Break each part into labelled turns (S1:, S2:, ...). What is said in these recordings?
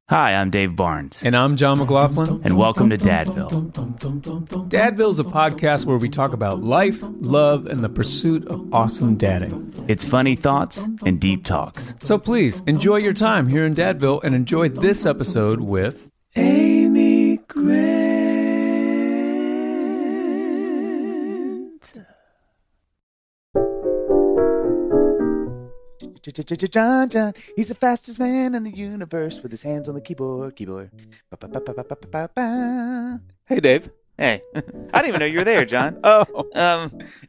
S1: Hi, I'm Dave Barnes.
S2: And I'm John McLaughlin.
S1: And welcome to Dadville.
S2: Dadville is a podcast where we talk about life, love, and the pursuit of awesome dadding.
S1: It's funny thoughts and deep talks.
S2: So please, enjoy your time here in Dadville and enjoy this episode with Amy Grant.
S1: John, he's the fastest man in the universe with his hands on the keyboard.
S2: Hey, Dave.
S1: Hey, I didn't even know you were there, John.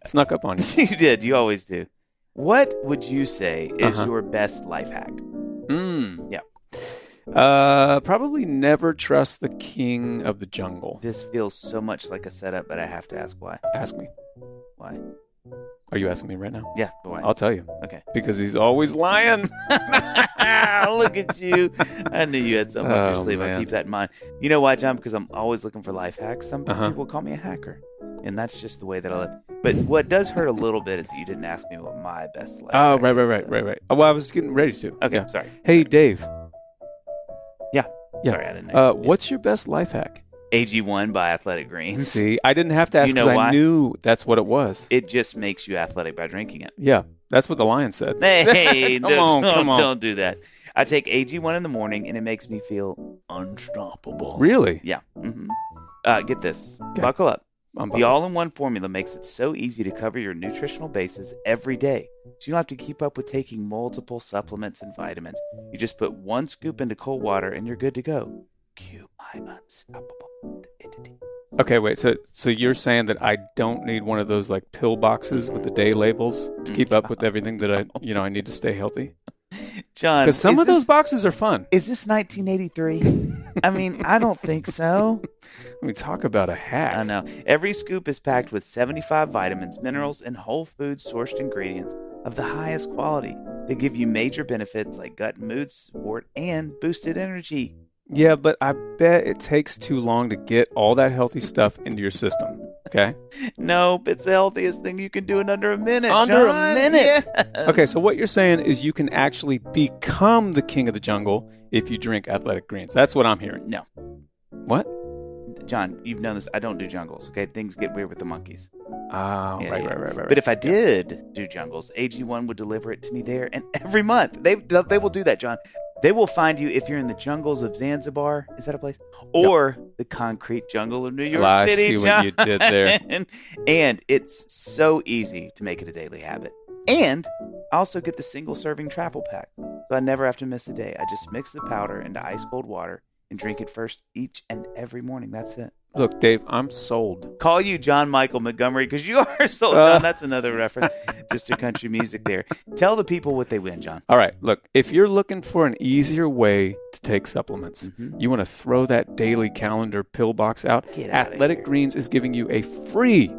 S2: Snuck up on you.
S1: You did. You always do. What would you say is your best life hack? Yeah.
S2: Probably never trust the king of the jungle.
S1: This feels so much like a setup, but I have to ask why.
S2: Ask me.
S1: Why?
S2: Are you asking me right now?
S1: Yeah, why?
S2: I'll tell you.
S1: Okay.
S2: Because he's always lying.
S1: Look at you. I knew you had something up your sleeve.
S2: Man.
S1: I'll keep that in mind. You know why, John? Because I'm always looking for life hacks. Some people call me a hacker, and that's just the way that I live. But what does hurt a little bit is that you didn't ask me what my best life hack is.
S2: Right. Oh, well, I was getting ready to.
S1: Okay,
S2: yeah.
S1: Sorry.
S2: Hey, Dave.
S1: Yeah. Sorry, I didn't know.
S2: What's your best life hack?
S1: AG1 by Athletic Greens.
S2: See, I didn't have to ask because I knew that's what it was.
S1: It just makes you athletic by drinking it.
S2: Yeah, that's what the lion said.
S1: Hey,
S2: come on.
S1: Don't do that. I take AG1 in the morning, and it makes me feel unstoppable.
S2: Really?
S1: Yeah. Mm-hmm. Get this. Okay. Buckle up. The all-in-one formula makes it so easy to cover your nutritional bases every day. So you don't have to keep up with taking multiple supplements and vitamins. You just put one scoop into cold water, and you're good to go. Cue my unstoppable entity.
S2: Okay, wait. So you're saying that I don't need one of those like pill boxes with the day labels to keep up with everything that I need to stay healthy?
S1: John,
S2: because some of those boxes are fun.
S1: Is this 1983? I mean, I don't think so.
S2: I mean, talk about a hack.
S1: I know. Every scoop is packed with 75 vitamins, minerals, and whole food sourced ingredients of the highest quality. They give you major benefits like gut and mood support and boosted energy.
S2: Yeah, but I bet it takes too long to get all that healthy stuff into your system. Okay?
S1: Nope, it's the healthiest thing you can do in under a minute.
S2: Under
S1: John.
S2: a minute?
S1: Yes.
S2: Okay, so what you're saying is you can actually become the king of the jungle if you drink Athletic Greens. That's what I'm hearing.
S1: No.
S2: What?
S1: John, you've known this. I don't do jungles, okay? Things get weird with the monkeys.
S2: Oh,
S1: Yeah,
S2: right.
S1: But if I did do jungles, AG1 would deliver it to me there, and every month. They will do that, John. They will find you if you're in the jungles of Zanzibar. Is that a place? Or the concrete jungle of New York City,
S2: I see
S1: John.
S2: what you did there.
S1: And it's so easy to make it a daily habit. And I also get the single-serving travel pack, so I never have to miss a day. I just mix the powder into ice-cold water and drink it first each and every morning. That's it.
S2: Look, Dave, I'm sold.
S1: Call you John Michael Montgomery because you are sold, John. That's another reference just to country music there. Tell the people what they win, John.
S2: All right. Look, if you're looking for an easier way to take supplements, you want to throw that daily calendar pill box out, Athletic Greens is giving you a free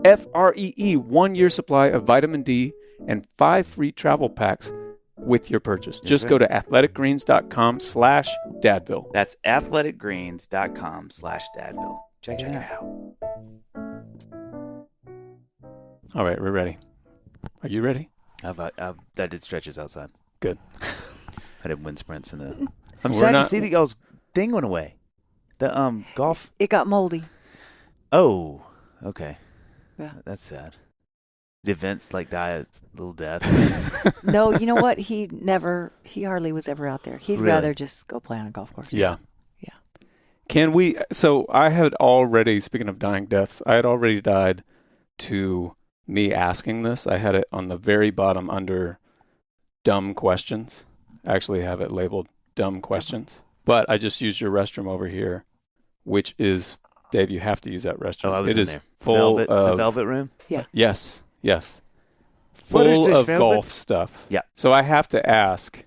S2: FREE 1-year supply of vitamin D and 5 free travel packs with your purchase. Just go to athleticgreens.com/dadville.
S1: That's athleticgreens.com/dadville. Check it out.
S2: All right, we're ready. Are you ready?
S1: I did stretches outside.
S2: Good.
S1: I did wind sprints I'm sad to see that y'all's thing went away. The golf.
S3: It got moldy.
S1: Oh, okay.
S3: Yeah.
S1: That's sad. Did Vince die a little death?
S3: No, you know what? He hardly was ever out there. He'd rather just go play on a golf course.
S2: Yeah. Can we, so I had already, speaking of dying deaths, I had already died to me asking this. I had it on the very bottom under dumb questions. I actually have it labeled dumb questions. But I just used your restroom over here, which is, Dave, you have to use that restroom.
S1: Oh, I was
S2: in
S1: there.
S2: Full of
S1: the velvet room?
S3: Yeah.
S2: Yes.
S1: What is
S2: Full
S1: this
S2: of
S1: velvet?
S2: golf stuff.
S1: Yeah.
S2: So I have to ask,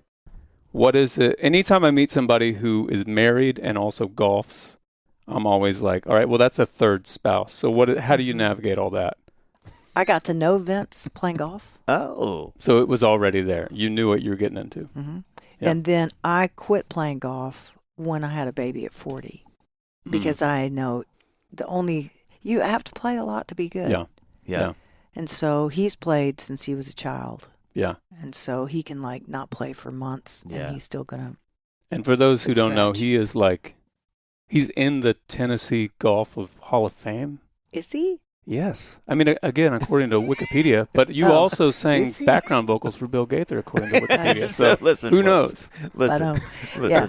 S2: what is it? Anytime I meet somebody who is married and also golfs, I'm always like, all right, well, that's a third spouse. So how do you navigate all that?
S3: I got to know Vince playing golf.
S1: Oh.
S2: So it was already there. You knew what you were getting into.
S3: Mm-hmm.
S2: Yeah.
S3: And then I quit playing golf when I had a baby at 40 because I know you have to play a lot to be good.
S2: Yeah.
S3: And so he's played since he was a child.
S2: Yeah.
S3: And so he can not play for months and he's still going to
S2: And for those who
S3: From
S2: don't know,
S3: scratch.
S2: he is he's in the Tennessee Golf of Hall of Fame.
S3: Is he?
S2: Yes. I mean, again, according to Wikipedia, but you
S3: Oh.
S2: also sang
S1: Is he?
S2: background vocals for Bill Gaither, according to Wikipedia.
S1: So listen,
S2: who
S1: folks.
S2: knows?
S1: Listen,
S3: Yeah.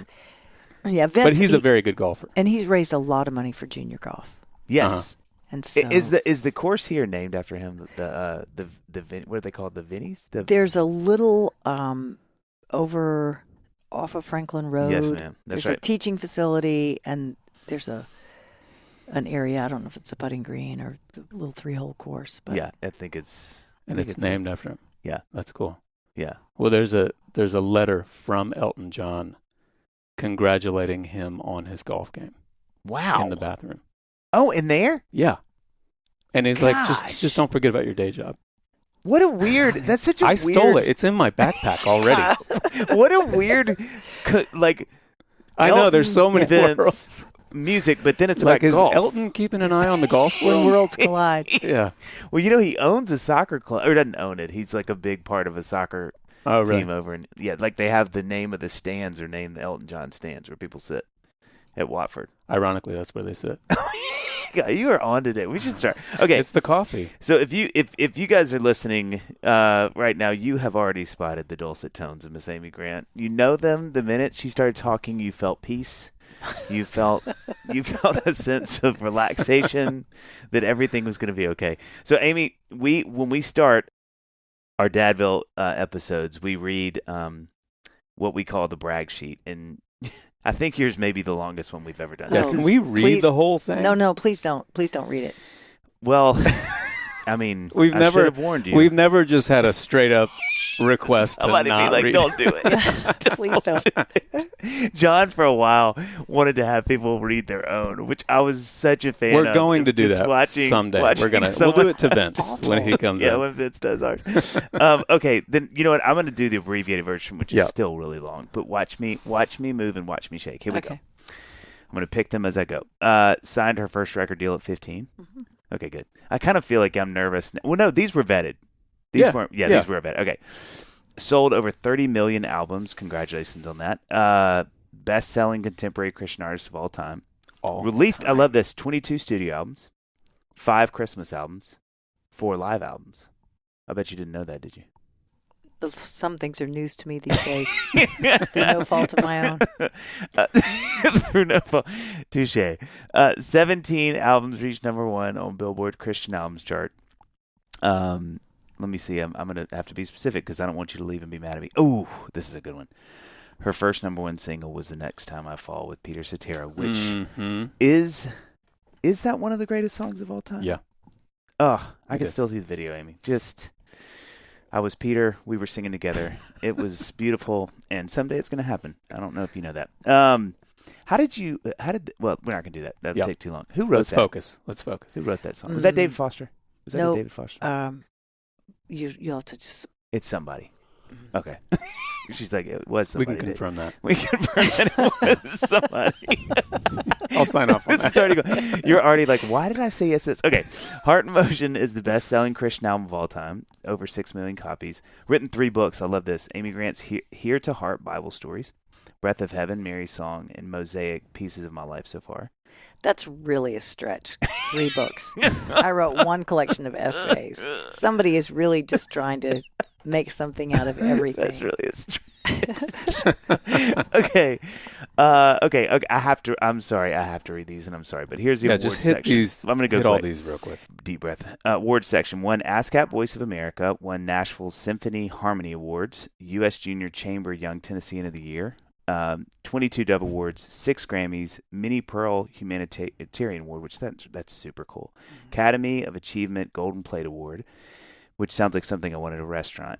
S3: Yeah, Vince,
S2: But he's a very good golfer.
S3: and he's raised a lot of money for junior golf.
S1: Yes.
S3: And so
S1: Is the course here named after him? The what are they called? The Vinnies?
S3: there's a little over off of Franklin Road.
S1: Yes, ma'am. That's
S3: There's
S1: right.
S3: a teaching facility, and there's an area. I don't know if it's a putting green or a little 3-hole course. But
S1: Yeah, I think it's.
S2: And it's named after him.
S1: Yeah.
S2: That's cool.
S1: Yeah.
S2: Well, there's a letter from Elton John congratulating him on his golf game
S1: Wow.
S2: in the bathroom.
S1: Oh, in there?
S2: Yeah. And he's like,
S1: Gosh.
S2: just don't forget about your day job.
S1: What a weird. That's such a
S2: I
S1: weird.
S2: stole it. It's in my backpack already.
S1: What a weird, like.
S2: I know, there's so many
S1: Vince
S2: worlds.
S1: music, but then it's
S2: Like,
S1: about
S2: is
S1: golf.
S2: Elton keeping an eye on the golf
S3: when
S2: world?
S3: worlds collide.
S2: Yeah.
S1: Well, he owns a soccer club, or doesn't own it. He's like a big part of a soccer
S2: Oh, really?
S1: team over in. Yeah, like they have the name of the stands are named the Elton John stands where people sit at Watford.
S2: Ironically, that's where they sit.
S1: God, you are on today. We should start. Okay,
S2: It's the coffee.
S1: so if you guys are listening right now, you have already spotted the dulcet tones of Miss Amy Grant. You know them the minute she started talking. You felt peace. You felt a sense of relaxation that everything was going to be okay. So Amy, when we start our Dadville episodes, we read what we call the brag sheet, and I think yours may be the longest one we've ever done.
S2: Yeah,
S3: No.
S2: can we read
S3: Please-
S2: the whole thing?
S3: No, please don't. Please don't read it.
S1: Well, I mean,
S2: We've
S1: I
S2: never-
S1: should have warned you.
S2: We've never just had a straight up request to
S1: Somebody
S2: not
S1: be like,
S2: read.
S1: don't do it.
S3: Please don't.
S1: John, for a while, wanted to have people read their own, which I was such a fan of.
S2: We're going to do
S1: Just
S2: that
S1: watching,
S2: someday.
S1: watching
S2: We'll
S1: someone-
S2: do it to Vince when he comes
S1: Yeah,
S2: in.
S1: when Vince does ours. Okay, then you know what? I'm going to do the abbreviated version, which is
S2: Yeah.
S1: still really long. But watch me move and watch me shake. Here we go.
S3: Okay.
S1: I'm going to pick them as I go. Signed her first record deal at 15.
S3: Mhm.
S1: Okay, good. I kind of feel like I'm nervous. Well, no, these were vetted. These
S2: Yeah,
S1: weren't.
S2: yeah.
S1: These were vetted. Okay. Sold over 30 million albums. Congratulations on that. Best-selling contemporary Christian artist of all time. Released, I love this, 22 studio albums, 5 Christmas albums, 4 live albums. I bet you didn't know that, did you?
S3: Some things are news to me these days. Through no fault of my own.
S1: Through no fault. Touche. 17 albums reached #1 on Billboard Christian Albums chart. Let me see. I'm going to have to be specific because I don't want you to leave and be mad at me. Oh, this is a good one. Her first #1 single was The Next Time I Fall with Peter Cetera, which is that one of the greatest songs of all time?
S2: Yeah.
S1: Oh, I
S2: It
S1: can
S2: is.
S1: still see the video, Amy. I was Peter. We were singing together. It was beautiful, and someday it's going to happen. I don't know if you know that. Well, we're not going to do that. That would
S2: Yeah.
S1: take too long. Who wrote
S2: Let's
S1: that?
S2: focus. Let's focus.
S1: Who wrote that song? Was that David Foster? Was that
S3: No.
S1: David Foster?
S3: You'll have to just.
S1: It's somebody. Okay. She's like, it was
S2: We
S1: somebody.
S2: can confirm that.
S1: We confirm that it was somebody.
S2: I'll sign off on
S1: It's
S2: that.
S1: starting to go. You're already like, why did I say yes to this? Okay. Heart in Motion is the best-selling Christian album of all time. Over 6 million copies. Written 3 books. I love this. Amy Grant's Here to Heart Bible Stories. Breath of Heaven, Mary's Song, and Mosaic, Pieces of My Life so far.
S3: That's really a stretch. 3 books. I wrote 1 collection of essays. Somebody is really just trying to make something out of everything.
S1: That's really a stretch. Okay. Okay. I'm sorry. I have to read these, and I'm sorry. But here's the award
S2: just hit
S1: section.
S2: these.
S1: I'm going to go
S2: hit all
S1: quick.
S2: these real quick.
S1: Deep breath. Award section. 1 ASCAP Voice of America. 1 Nashville Symphony Harmony Awards. U.S. Junior Chamber Young Tennessean of the Year. 22 Dove Awards. 6 Grammys. Minnie Pearl Humanitarian Award, which that's super cool. Academy of Achievement Golden Plate Award, which sounds like something I want at a restaurant.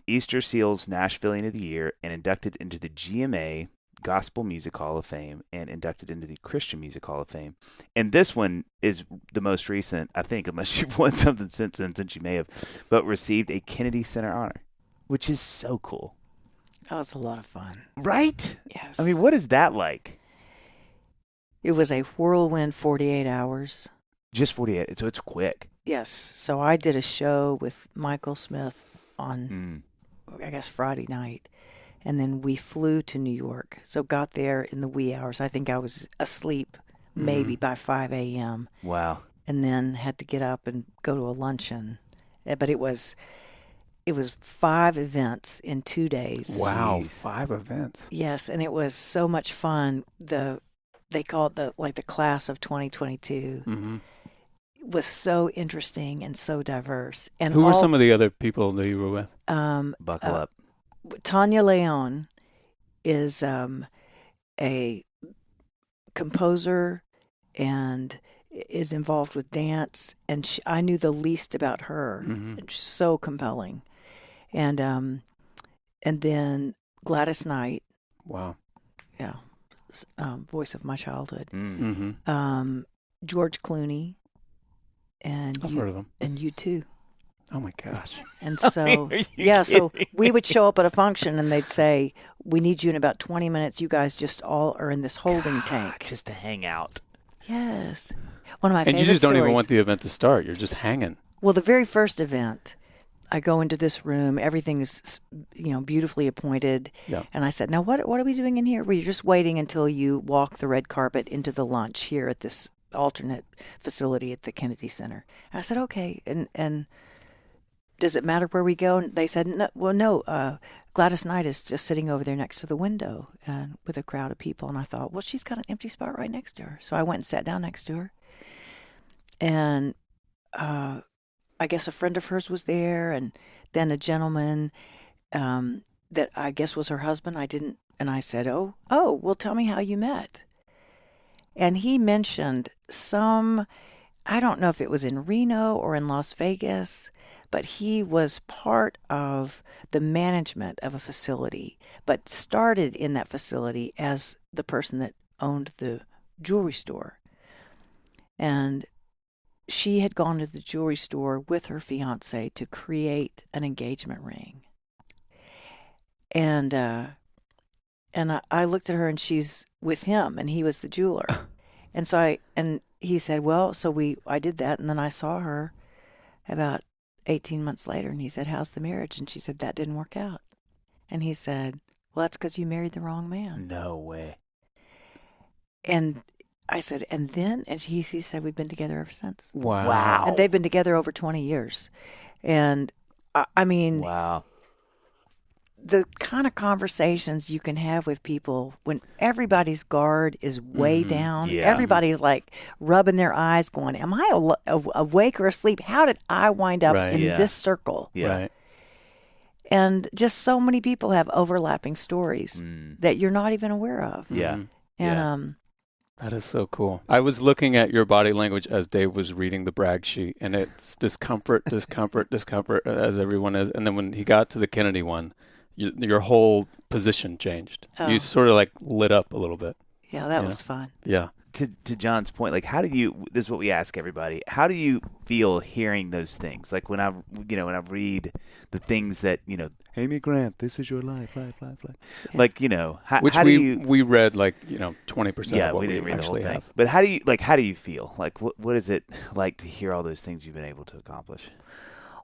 S1: Easter Seals Nashvilleian of the Year, and inducted into the GMA Gospel Music Hall of Fame, and inducted into the Christian Music Hall of Fame. And this one is the most recent, I think, unless you've won something since then, since you may have, but received a Kennedy Center honor, which is so cool.
S3: That was a lot of fun.
S1: Right?
S3: Yes.
S1: I mean, what is that like?
S3: It was a whirlwind 48 hours.
S1: Just 48, so it's quick.
S3: Yes. So I did a show with Michael Smith on, I guess, Friday night. And then we flew to New York. So got there in the wee hours. I think I was asleep maybe by 5 a.m.
S1: Wow.
S3: And then had to get up and go to a luncheon. But it was 5 events in 2 days.
S2: Wow,
S1: Jeez.
S2: 5 events.
S3: Yes, and it was so much fun. They call it the class of 2022.
S2: Mm-hmm.
S3: It was so interesting and so diverse. And
S2: Who were some of the other people that you were with?
S1: Buckle up.
S3: Tanya Leon is a composer and is involved with dance, and I knew the least about her.
S2: Mm-hmm.
S3: It's so compelling. And then Gladys Knight.
S2: Wow.
S3: Yeah. Voice of my childhood.
S2: Mm-hmm.
S3: George Clooney. And
S2: I've heard of him.
S3: And you too.
S2: Oh my gosh.
S3: And so, so we would show up at a function and they'd say, we need you in about 20 minutes. You guys just all are in this holding tank.
S1: Just to hang out.
S3: Yes. One of my favorite
S2: And you just don't even
S3: stories.
S2: want the event to start. You're just hanging.
S3: Well, the very first event, I go into this room. Everything is, beautifully appointed.
S2: Yeah.
S3: And I said, now what are we doing in here? Well, you're just waiting until you walk the red carpet into the lunch here at this alternate facility at the Kennedy Center. And I said, okay. And does it matter where we go? And they said, no. Gladys Knight is just sitting over there next to the window and with a crowd of people. And I thought, well, she's got an empty spot right next to her. So I went and sat down next to her. And I guess a friend of hers was there, and then a gentleman that I guess was her husband. And I said, oh, well, tell me how you met. And he mentioned I don't know if it was in Reno or in Las Vegas, but he was part of the management of a facility, but started in that facility as the person that owned the jewelry store. And she had gone to the jewelry store with her fiance to create an engagement ring. And I looked at her, and she's with him, and he was the jeweler. And he said, well, I did that, and then I saw her about 18 months later, and he said, how's the marriage? And she said, that didn't work out. And he said, well, that's because you married the wrong man.
S1: No way.
S3: And I said, and then? And he said, we've been together ever since.
S2: Wow.
S3: And they've been together over 20 years. And I mean,
S1: wow.
S3: The kind of conversations you can have with people when everybody's guard is way down.
S1: Yeah.
S3: Everybody's like rubbing their eyes going, am I awake or asleep? How did I wind up in this circle?
S1: Yeah.
S2: Right.
S3: And just so many people have overlapping stories that you're not even aware of.
S1: Yeah.
S3: And
S2: that is so cool. I was looking at your body language as Dave was reading the brag sheet, and it's discomfort as everyone is. And then when he got to the Kennedy one, your whole position changed.
S3: Oh.
S2: You sort of like lit up a little bit.
S3: Yeah, that was fun.
S2: Yeah.
S1: To John's point, like, how do you? This is what we ask everybody. How do you feel hearing those things? Like when I read the things that Amy Grant, this is your life.
S3: Yeah.
S1: Like how do you?
S2: We read 20%.
S1: Yeah,
S2: of what
S1: we didn't read the whole
S2: actually
S1: thing.
S2: have.
S1: But how do you feel? Like what is it like to hear all those things you've been able to accomplish?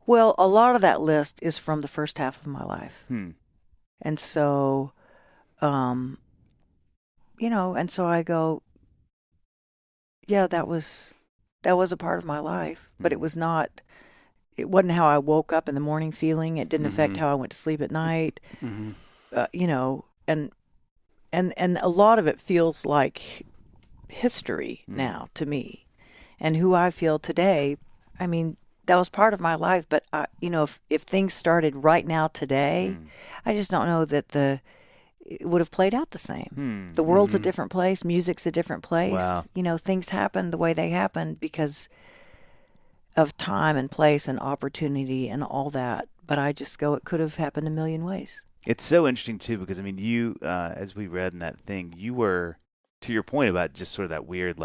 S3: Well, a lot of that list is from the first half of my life. And so, and so I go, yeah, that was a part of my life, but it wasn't how I woke up in the morning feeling. It didn't affect how I went to sleep at night. And a lot of it feels like history now to me, and who I feel today. I mean, that was part of my life, but if things started right now today, I just don't know that it would have played out the same. The world's a different place. Music's a different place.
S1: Wow.
S3: Things happen the way they happen because of time and place and opportunity and all that. But I just go, it could have happened a million ways.
S1: It's so interesting too because you, as we read in that thing, you were, to your point about just sort of that weird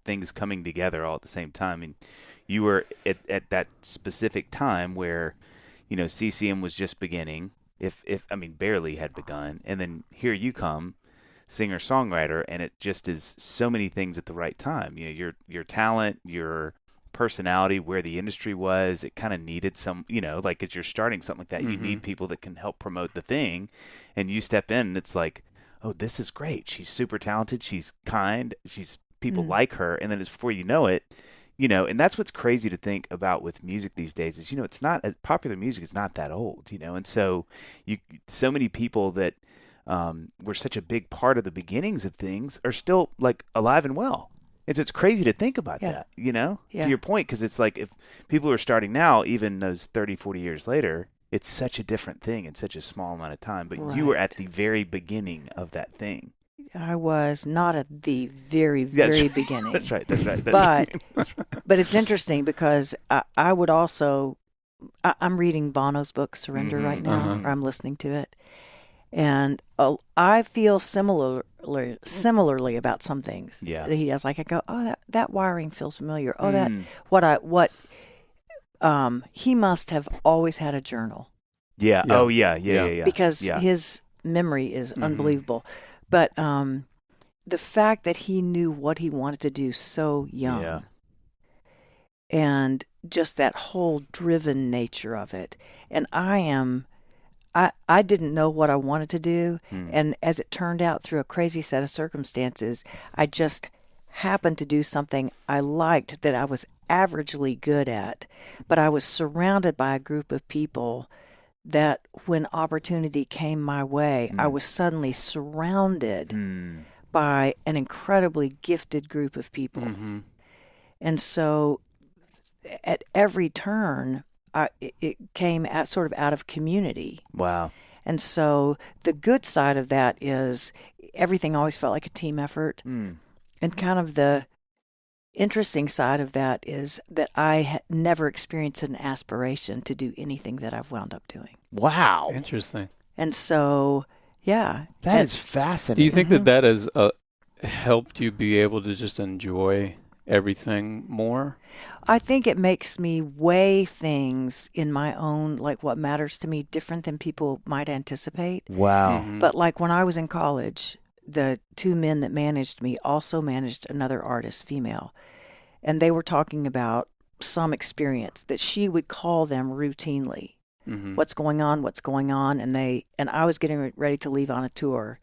S1: things coming together all at the same time. I mean, you were at that specific time where, CCM was just beginning, barely had begun. And then here you come, singer-songwriter, and it just is so many things at the right time. Your talent, your personality, where the industry was. It kind of needed some, like as you're starting something like that, you need people that can help promote the thing. And you step in and it's like, oh, this is great. She's super talented. She's kind. People like her. And then it's before you know it, and that's what's crazy to think about with music these days is, it's not popular music is not that old, and so so many people that were such a big part of the beginnings of things are still like alive and well. And so it's crazy to think about that, to your point, because it's like if people are starting now, even those 30, 40 years later, it's such a different thing in such a small amount of time. But you were at the very beginning of that thing.
S3: I was not at the very, very beginning.
S1: That's right.
S3: But it's interesting because I would also, I'm reading Bono's book, Surrender, right now, or I'm listening to it. And I feel similarly about some things that he does. Like I go, oh, that wiring feels familiar. Oh, he must have always had a journal.
S1: Yeah. Oh, yeah.
S3: Because his memory is unbelievable. But the fact that he knew what he wanted to do so young, and just that whole driven nature of it, and I didn't know what I wanted to do, and as it turned out, through a crazy set of circumstances, I just happened to do something I liked that I was averagely good at, but I was surrounded by a group of people that when opportunity came my way, I was suddenly surrounded by an incredibly gifted group of people. And so at every turn, it came sort of out of community.
S1: Wow.
S3: And so the good side of that is everything always felt like a team effort. And kind of the interesting side of that is that I never experienced an aspiration to do anything that I've wound up doing.
S1: Wow.
S2: Interesting.
S3: And so, yeah.
S1: That is fascinating.
S2: Do you think that has helped you be able to just enjoy everything more?
S3: I think it makes me weigh things in my own, like what matters to me, different than people might anticipate.
S1: Wow.
S3: But like when I was in college, the two men that managed me also managed another artist, female. And they were talking about some experience that she would call them routinely. What's going on? And I was getting ready to leave on a tour.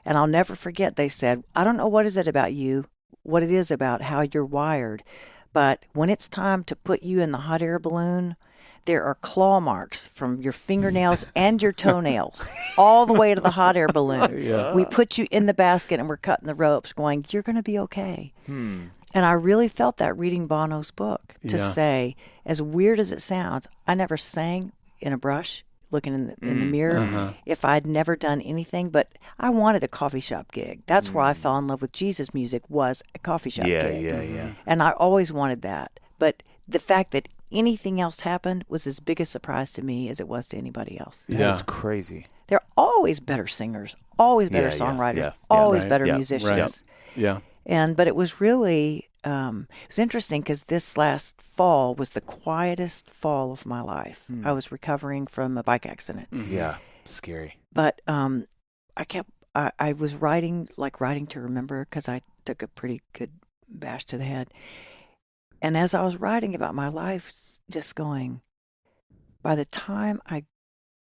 S3: And I'll never forget, they said, I don't know what is it about you, what it is about how you're wired, but when it's time to put you in the hot air balloon, there are claw marks from your fingernails and your toenails all the way to the hot air balloon. We put you in the basket and we're cutting the ropes going, you're going to be okay. And I really felt that reading Bono's book to say, as weird as it sounds, I never sang in a brush looking in the mirror if I'd never done anything, but I wanted a coffee shop gig. That's where I fell in love with Jesus music, was a coffee shop gig.
S1: Yeah.
S3: And I always wanted that. But the fact that anything else happened was as big a surprise to me as it was to anybody else.
S1: That is crazy.
S3: There are always better singers, always better songwriters, always better musicians. But it was really, it was interesting because this last fall was the quietest fall of my life. I was recovering from a bike accident.
S1: Yeah, scary.
S3: But I was writing to remember, because I took a pretty good bash to the head. And as I was writing about my life, just going, by the time I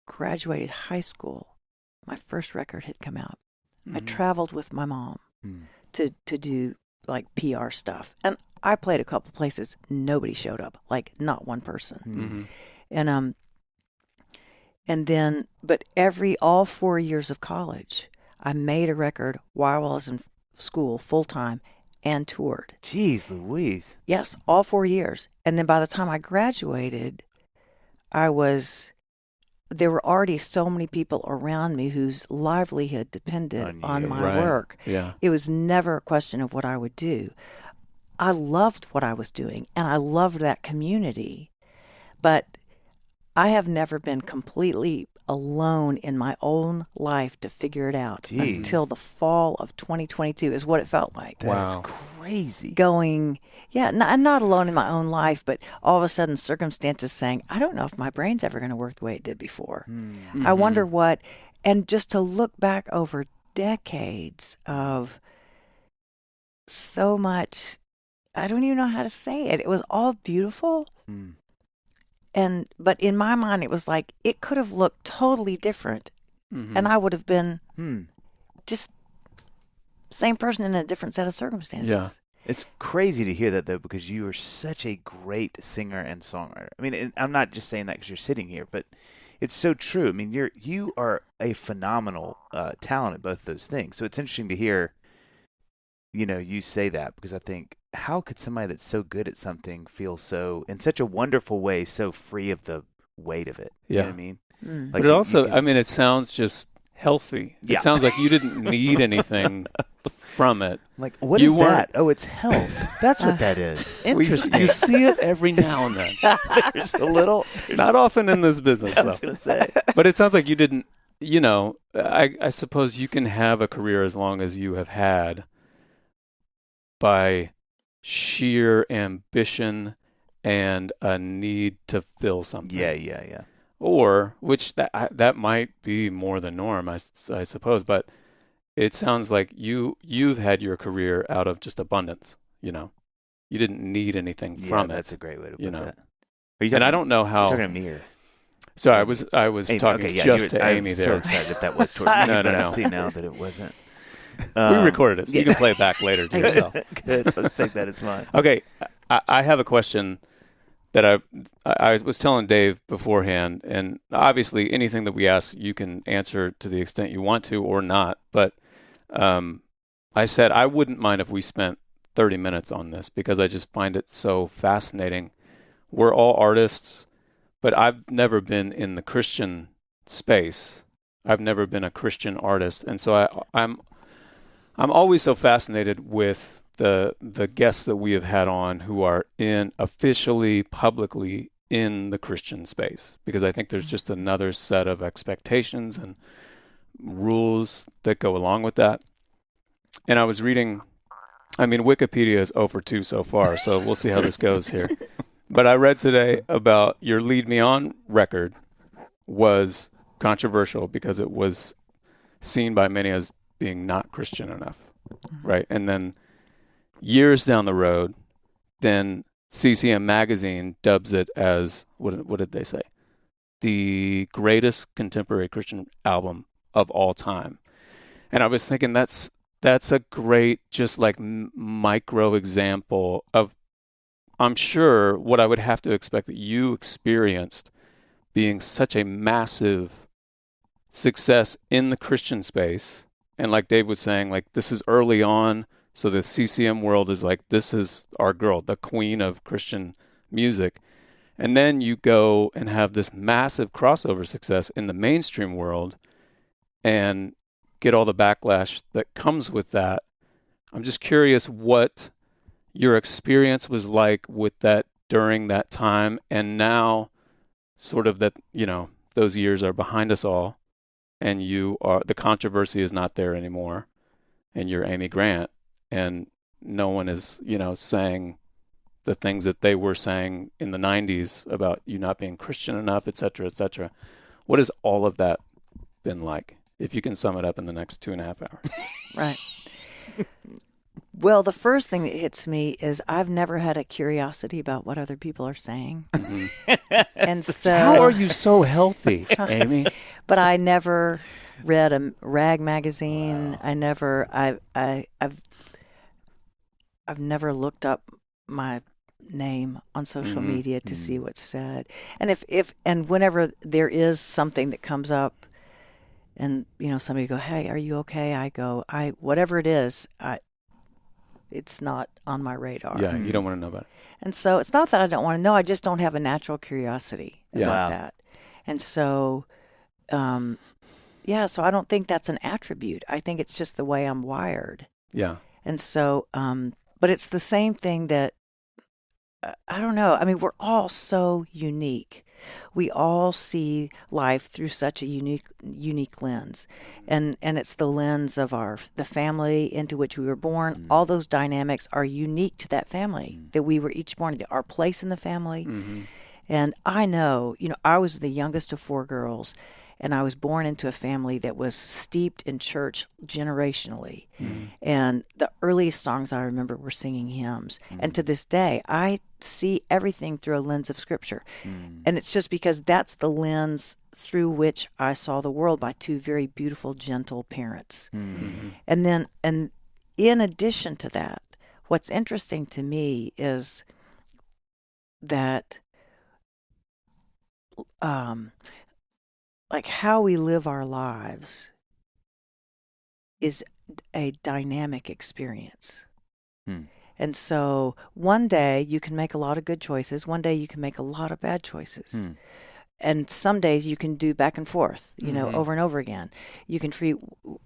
S3: graduated high school, my first record had come out. I traveled with my mom to do like PR stuff. And I played a couple places. Nobody showed up, like not one person. And then, but all 4 years of college, I made a record while I was in school full time and toured.
S1: Jeez Louise.
S3: Yes, all 4 years. And then by the time I graduated, there were already so many people around me whose livelihood depended on my work.
S2: Yeah.
S3: It was never a question of what I would do. I loved what I was doing, and I loved that community. But I have never been completely alone in my own life to figure it out until the fall of 2022 is what it felt like.
S1: That's crazy.
S3: Going, I'm not alone in my own life, but all of a sudden circumstances saying, I don't know if my brain's ever going to work the way it did before. I wonder what, and just to look back over decades of so much I don't even know how to say it. It was all beautiful.
S1: Mm.
S3: But in my mind, it was like it could have looked totally different, and I would have been just same person in a different set of circumstances.
S2: Yeah.
S1: It's crazy to hear that, though, because you are such a great singer and songwriter. I mean, and I'm not just saying that because you're sitting here, but it's so true. I mean, you are a phenomenal talent at both those things. So it's interesting to hear, you say that, because I think, how could somebody that's so good at something feel so, in such a wonderful way, so free of the weight of it? You know what I mean?
S3: Mm.
S1: Like
S2: but it also, I mean, it sounds just healthy.
S1: Yeah.
S2: It sounds like you didn't need anything from it.
S1: Like, what
S2: You
S1: is
S2: weren't-
S1: that? Oh, it's health. That's what that is. Interesting.
S2: You see it every now and then.
S1: There's a little.
S2: Not often in this business,
S1: I
S2: though.
S1: was going to say.
S2: But it sounds like you didn't, I suppose you can have a career as long as you have had by sheer ambition and a need to fill something.
S1: Yeah.
S2: Or, which that might be more the norm, I suppose, but it sounds like you've had your career out of just abundance, You didn't need anything from it.
S1: That's a great way to put that.
S2: And I don't know how.
S1: You're talking to me or?
S2: So I was talking to Amy
S1: I'm
S2: there.
S1: so excited if that was toward me,
S2: No.
S1: I see now that it wasn't.
S2: We recorded it, so you can play it back later to yourself.
S1: Good. Let's take that as mine.
S2: Okay, I have a question that I was telling Dave beforehand, and obviously anything that we ask, you can answer to the extent you want to or not. But I said I wouldn't mind if we spent 30 minutes on this because I just find it so fascinating. We're all artists, but I've never been in the Christian space. I've never been a Christian artist, and so I'm always so fascinated with the guests that we have had on who are officially, publicly in the Christian space, because I think there's just another set of expectations and rules that go along with that. And I was reading, Wikipedia is 0 for 2 so far, so we'll see how this goes here. But I read today about your Lead Me On record was controversial because it was seen by many as being not Christian enough, right? And then years down the road, then CCM Magazine dubs it as, what did they say? The greatest contemporary Christian album of all time. And I was thinking that's a great, just like micro example of, I'm sure, what I would have to expect that you experienced being such a massive success in the Christian space. And like Dave was saying, like, this is early on. So the CCM world is like, this is our girl, the queen of Christian music. And then you go and have this massive crossover success in the mainstream world and get all the backlash that comes with that. I'm just curious what your experience was like with that during that time. And now sort of that, those years are behind us all, and the controversy is not there anymore. And you're Amy Grant. And no one is, saying the things that they were saying in the 90s about you not being Christian enough, et cetera, et cetera. What has all of that been like, if you can sum it up in the next 2.5 hours?
S3: Right. Well, the first thing that hits me is I've never had a curiosity about what other people are saying.
S2: Mm-hmm.
S3: And so,
S2: how are you so healthy, Amy?
S3: But I never read a rag magazine. Wow. I've never looked up my name on social media to see what's said. And and whenever there is something that comes up and, somebody go, "Hey, are you okay?" I go, whatever it is, it's not on my radar.
S2: Yeah, you don't want to know about it.
S3: And so it's not that I don't want to know. I just don't have a natural curiosity about that. And so, so I don't think that's an attribute. I think it's just the way I'm wired.
S2: Yeah.
S3: And so, but it's the same thing that, I don't know. We're all so unique. We all see life through such a unique lens. And it's the lens of the family into which we were born. Mm-hmm. All those dynamics are unique to that family that we were each born into, our place in the family. Mm-hmm. And I know, I was the youngest of 4 girls, And I was born into a family that was steeped in church generationally. And the earliest songs I remember were singing hymns. And to this day, I see everything through a lens of Scripture. And it's just because that's the lens through which I saw the world, by two very beautiful, gentle parents. And then, and in addition to that, what's interesting to me is that like how we live our lives is a dynamic experience. And so one day you can make a lot of good choices. One day you can make a lot of bad choices. And some days you can do back and forth, you know, over and over again. You can treat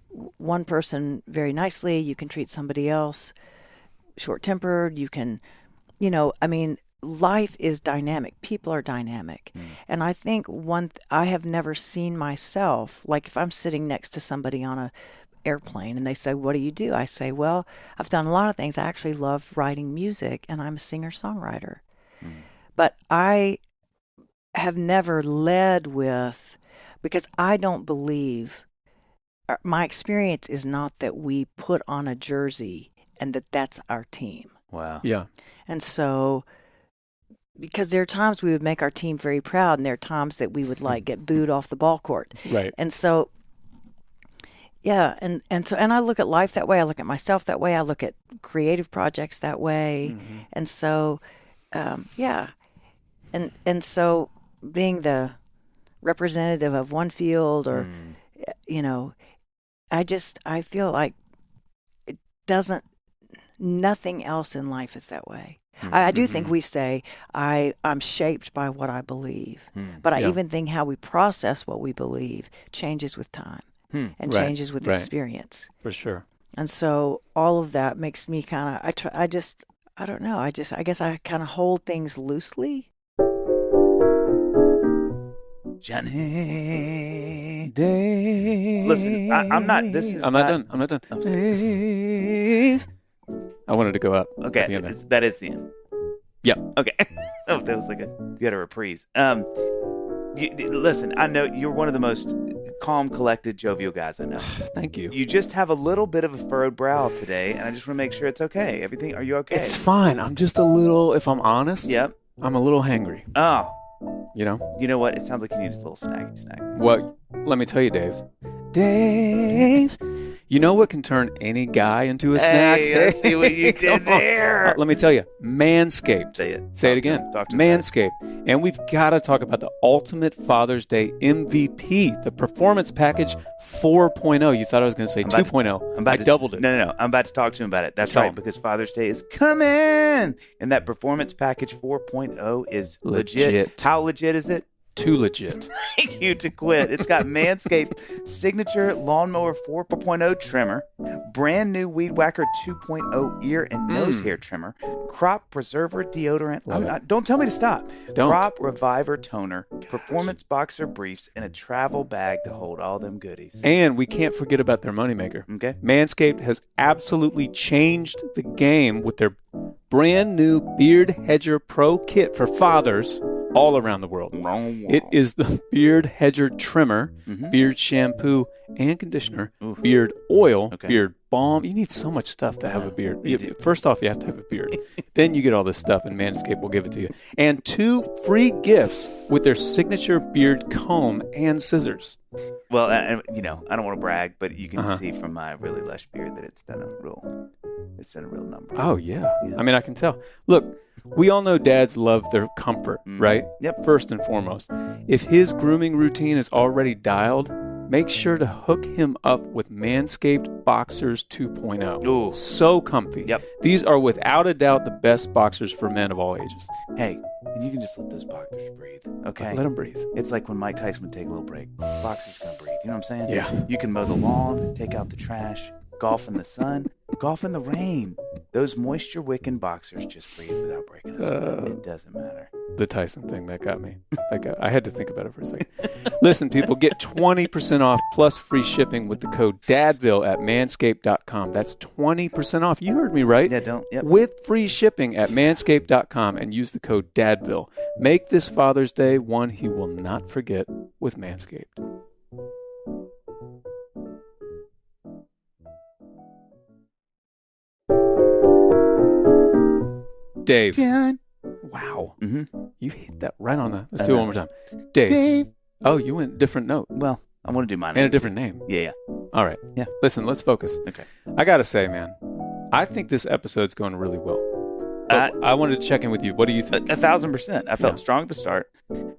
S3: one person very nicely. You can treat somebody else short-tempered. You can, you know, I mean, life is dynamic. People are dynamic. And I think I have never seen myself, like if I'm sitting next to somebody on a airplane and they say, what do you do? I say, well, I've done a lot of things. I actually love writing music, and I'm a singer-songwriter. But I have never led with, because I don't believe, my experience is not that we put on a jersey and that's our team.
S1: Wow.
S2: Yeah.
S3: And so, because there are times we would make our team very proud, and there are times that we would like get booed off the ball court.
S2: Right.
S3: And so, yeah, and I look at life that way. I look at myself that way. I look at creative projects that way. And so, yeah. And so being the representative of one field, or, you know, I feel like nothing else in life is that way. I do think we say, I'm shaped by what I believe. But I even think how we process what we believe changes with time and changes with experience.
S2: For sure.
S3: And so all of that makes me kind of, I don't know. I guess I kind of hold things loosely.
S1: Johnny
S2: Dave.
S1: Listen, I'm not
S2: done. I'm not done. Dave. I wanted to go up.
S1: Okay,
S2: at the end
S1: that is the end.
S2: Yep.
S1: Okay. Oh, that was like you had a reprise. Listen, I know you're one of the most calm, collected, jovial guys I know.
S2: Thank you.
S1: You just have a little bit of a furrowed brow today, and I just want to make sure it's okay. Are you okay?
S2: It's fine. I'm just a little, if I'm honest.
S1: Yep.
S2: I'm a little hangry.
S1: Oh.
S2: You know?
S1: You know what? It sounds like you need a little snacky snack.
S2: What? Let me tell you, Dave. Dave. You know what can turn any guy into a snack?
S1: Hey, I see what you did there.
S2: Let me tell you. Manscaped.
S1: Say it.
S2: Say it again. Manscaped. And we've got to talk about the ultimate Father's Day MVP, the Performance Package 4.0. You thought I was going to say 2.0. I doubled it.
S1: No. I'm about to talk to him about it. That's right, because Father's Day is coming. And that Performance Package 4.0 is legit. How legit is it?
S2: Too legit.
S1: Thank you to quit. It's got Manscaped signature lawnmower 4.0 trimmer, brand new Weed Whacker 2.0 ear and nose hair trimmer, crop preserver deodorant. Don't tell me to stop.
S2: Don't.
S1: Crop reviver toner, performance boxer briefs, and a travel bag to hold all them goodies.
S2: And we can't forget about their moneymaker.
S1: Okay.
S2: Manscaped has absolutely changed the game with their brand new Beard Hedger Pro Kit for fathers all around the world. It is the Beard Hedger Trimmer, beard shampoo and conditioner, beard oil, beard balm. You need so much stuff to have a beard. First off, you have to have a beard. Then you get all this stuff, and Manscaped will give it to you. And 2 free gifts with their signature beard comb and scissors.
S1: Well, I don't want to brag, but you can see from my really lush beard that it's done a real number.
S2: Oh, yeah. I mean, I can tell. Look, we all know dads love their comfort, right?
S1: Yep.
S2: First and foremost. If his grooming routine is already dialed, make sure to hook him up with Manscaped Boxers 2.0.
S1: Ooh.
S2: So comfy.
S1: Yep.
S2: These are without a doubt the best boxers for men of all ages.
S1: Hey, and you can just let those boxers breathe, okay?
S2: Let them breathe.
S1: It's like when Mike Tyson would take a little break. Boxers gonna breathe. You know what I'm saying?
S2: Yeah.
S1: You can mow the lawn, take out the trash, golf in the sun, golf in the rain. Those moisture-wicking boxers just breathe without breaking a sweat. It doesn't matter.
S2: The Tyson thing, that got me. I had to think about it for a second. Listen, people, get 20% off plus free shipping with the code DADVILLE at manscaped.com. That's 20% off. You heard me right.
S1: Yeah, yep.
S2: With free shipping at manscaped.com and use the code DADVILLE. Make this Father's Day one he will not forget with Manscaped. Dave.
S1: John.
S2: Wow.
S1: Mm-hmm.
S2: You hit that right on the... Let's do it one more time. Dave. Oh, you went different note.
S1: Well, I want to do mine.
S2: And a different name.
S1: Yeah.
S2: All right.
S1: Yeah.
S2: Listen, let's focus.
S1: Okay.
S2: I got to say, man, I think this episode's going really well. But I wanted to check in with you. What do you think?
S1: 1,000%. I felt strong at the start.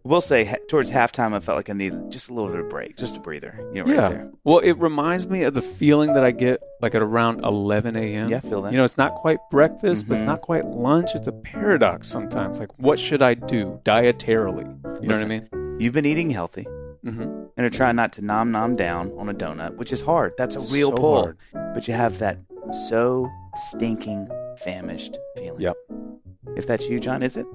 S1: We'll say towards halftime, I felt like I needed just a little bit of break, just a breather. Right there.
S2: Well, it reminds me of the feeling that I get like at around 11 a.m.
S1: Yeah, I feel that.
S2: You know, it's not quite breakfast, but it's not quite lunch. It's a paradox sometimes. Like, what should I do dietarily? You know what I mean?
S1: You've been eating healthy.
S2: Mm-hmm.
S1: And are trying not to nom down on a donut, which is hard. That's a real
S2: So
S1: pull.
S2: hard.
S1: But you have that so stinking famished feeling.
S2: Yep.
S1: If that's you, John, is it?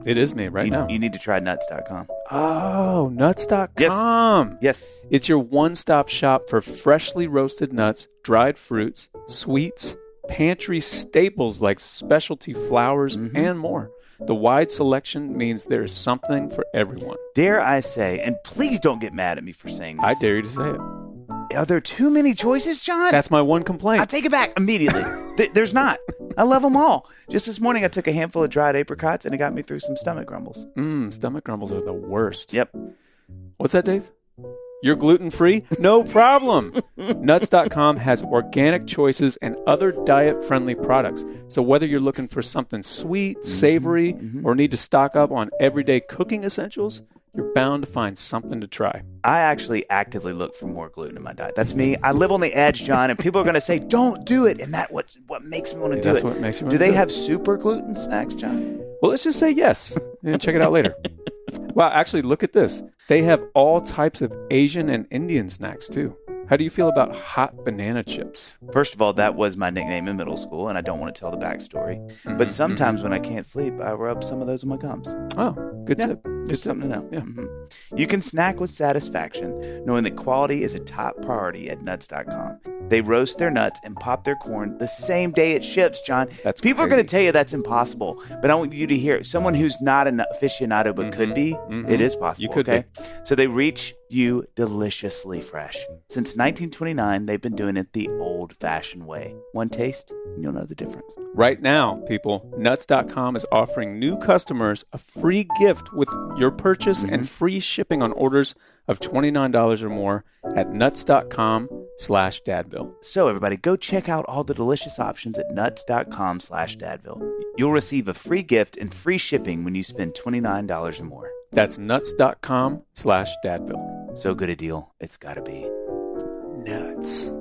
S2: It is me right now.
S1: You need to try nuts.com.
S2: Oh, nuts.com.
S1: Yes.
S2: It's your one-stop shop for freshly roasted nuts, dried fruits, sweets, pantry staples like specialty flours, and more. The wide selection means there is something for everyone.
S1: Dare I say, and please don't get mad at me for saying this.
S2: I dare you to say it.
S1: Are there too many choices, John?
S2: That's my one complaint.
S1: I take it back immediately. There's not. I love them all. Just this morning, I took a handful of dried apricots, and it got me through some stomach grumbles.
S2: Stomach grumbles are the worst.
S1: Yep.
S2: What's that, Dave? You're gluten-free? No problem. Nuts.com has organic choices and other diet-friendly products. So whether you're looking for something sweet, savory, or need to stock up on everyday cooking essentials, you're bound to find something to try.
S1: I actually actively look for more gluten in my diet. That's me. I live on the edge, John, and people are going to say, don't do it. And that's what makes me want to do it.
S2: That's what makes you want
S1: do
S2: to
S1: they
S2: do
S1: have super gluten snacks, John?
S2: Well, let's just say yes and check it out later. Well, actually, look at this. They have all types of Asian and Indian snacks, too. How do you feel about hot banana chips?
S1: First of all, that was my nickname in middle school, and I don't want to tell the backstory. But sometimes when I can't sleep, I rub some of those on my gums.
S2: Oh, good tip.
S1: Just something to know.
S2: Yeah.
S1: You can snack with satisfaction, knowing that quality is a top priority at nuts.com. They roast their nuts and pop their corn the same day it ships, John.
S2: That's
S1: People
S2: crazy.
S1: are going to tell you that's impossible, but I want you to hear it. Someone who's not an aficionado but could be, it is possible.
S2: You could
S1: be.
S2: be.
S1: So they reach you deliciously fresh. Since 1929, they've been doing it the old-fashioned way. One taste, and you'll know the difference.
S2: Right now, people, Nuts.com is offering new customers a free gift with your purchase and free shipping on orders of $29 or more at Nuts.com/Dadville.
S1: So everybody, go check out all the delicious options at Nuts.com/Dadville. You'll receive a free gift and free shipping when you spend $29 or more.
S2: That's Nuts.com/Dadville.
S1: So good a deal, it's got to be nuts.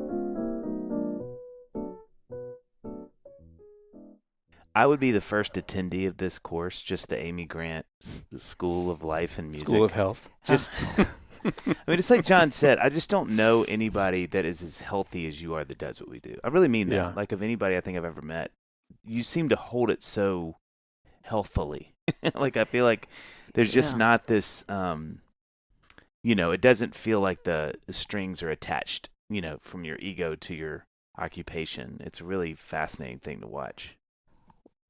S1: I would be the first attendee of this course, just the Amy Grant School of Life and Music.
S2: School of Health.
S1: Just, I mean, it's like John said, I just don't know anybody that is as healthy as you are that does what we do. I really mean that.
S2: Yeah.
S1: Like, of anybody I think I've ever met, you seem to hold it so healthily. Like, I feel like there's just not this, it doesn't feel like the strings are attached, from your ego to your occupation. It's a really fascinating thing to watch.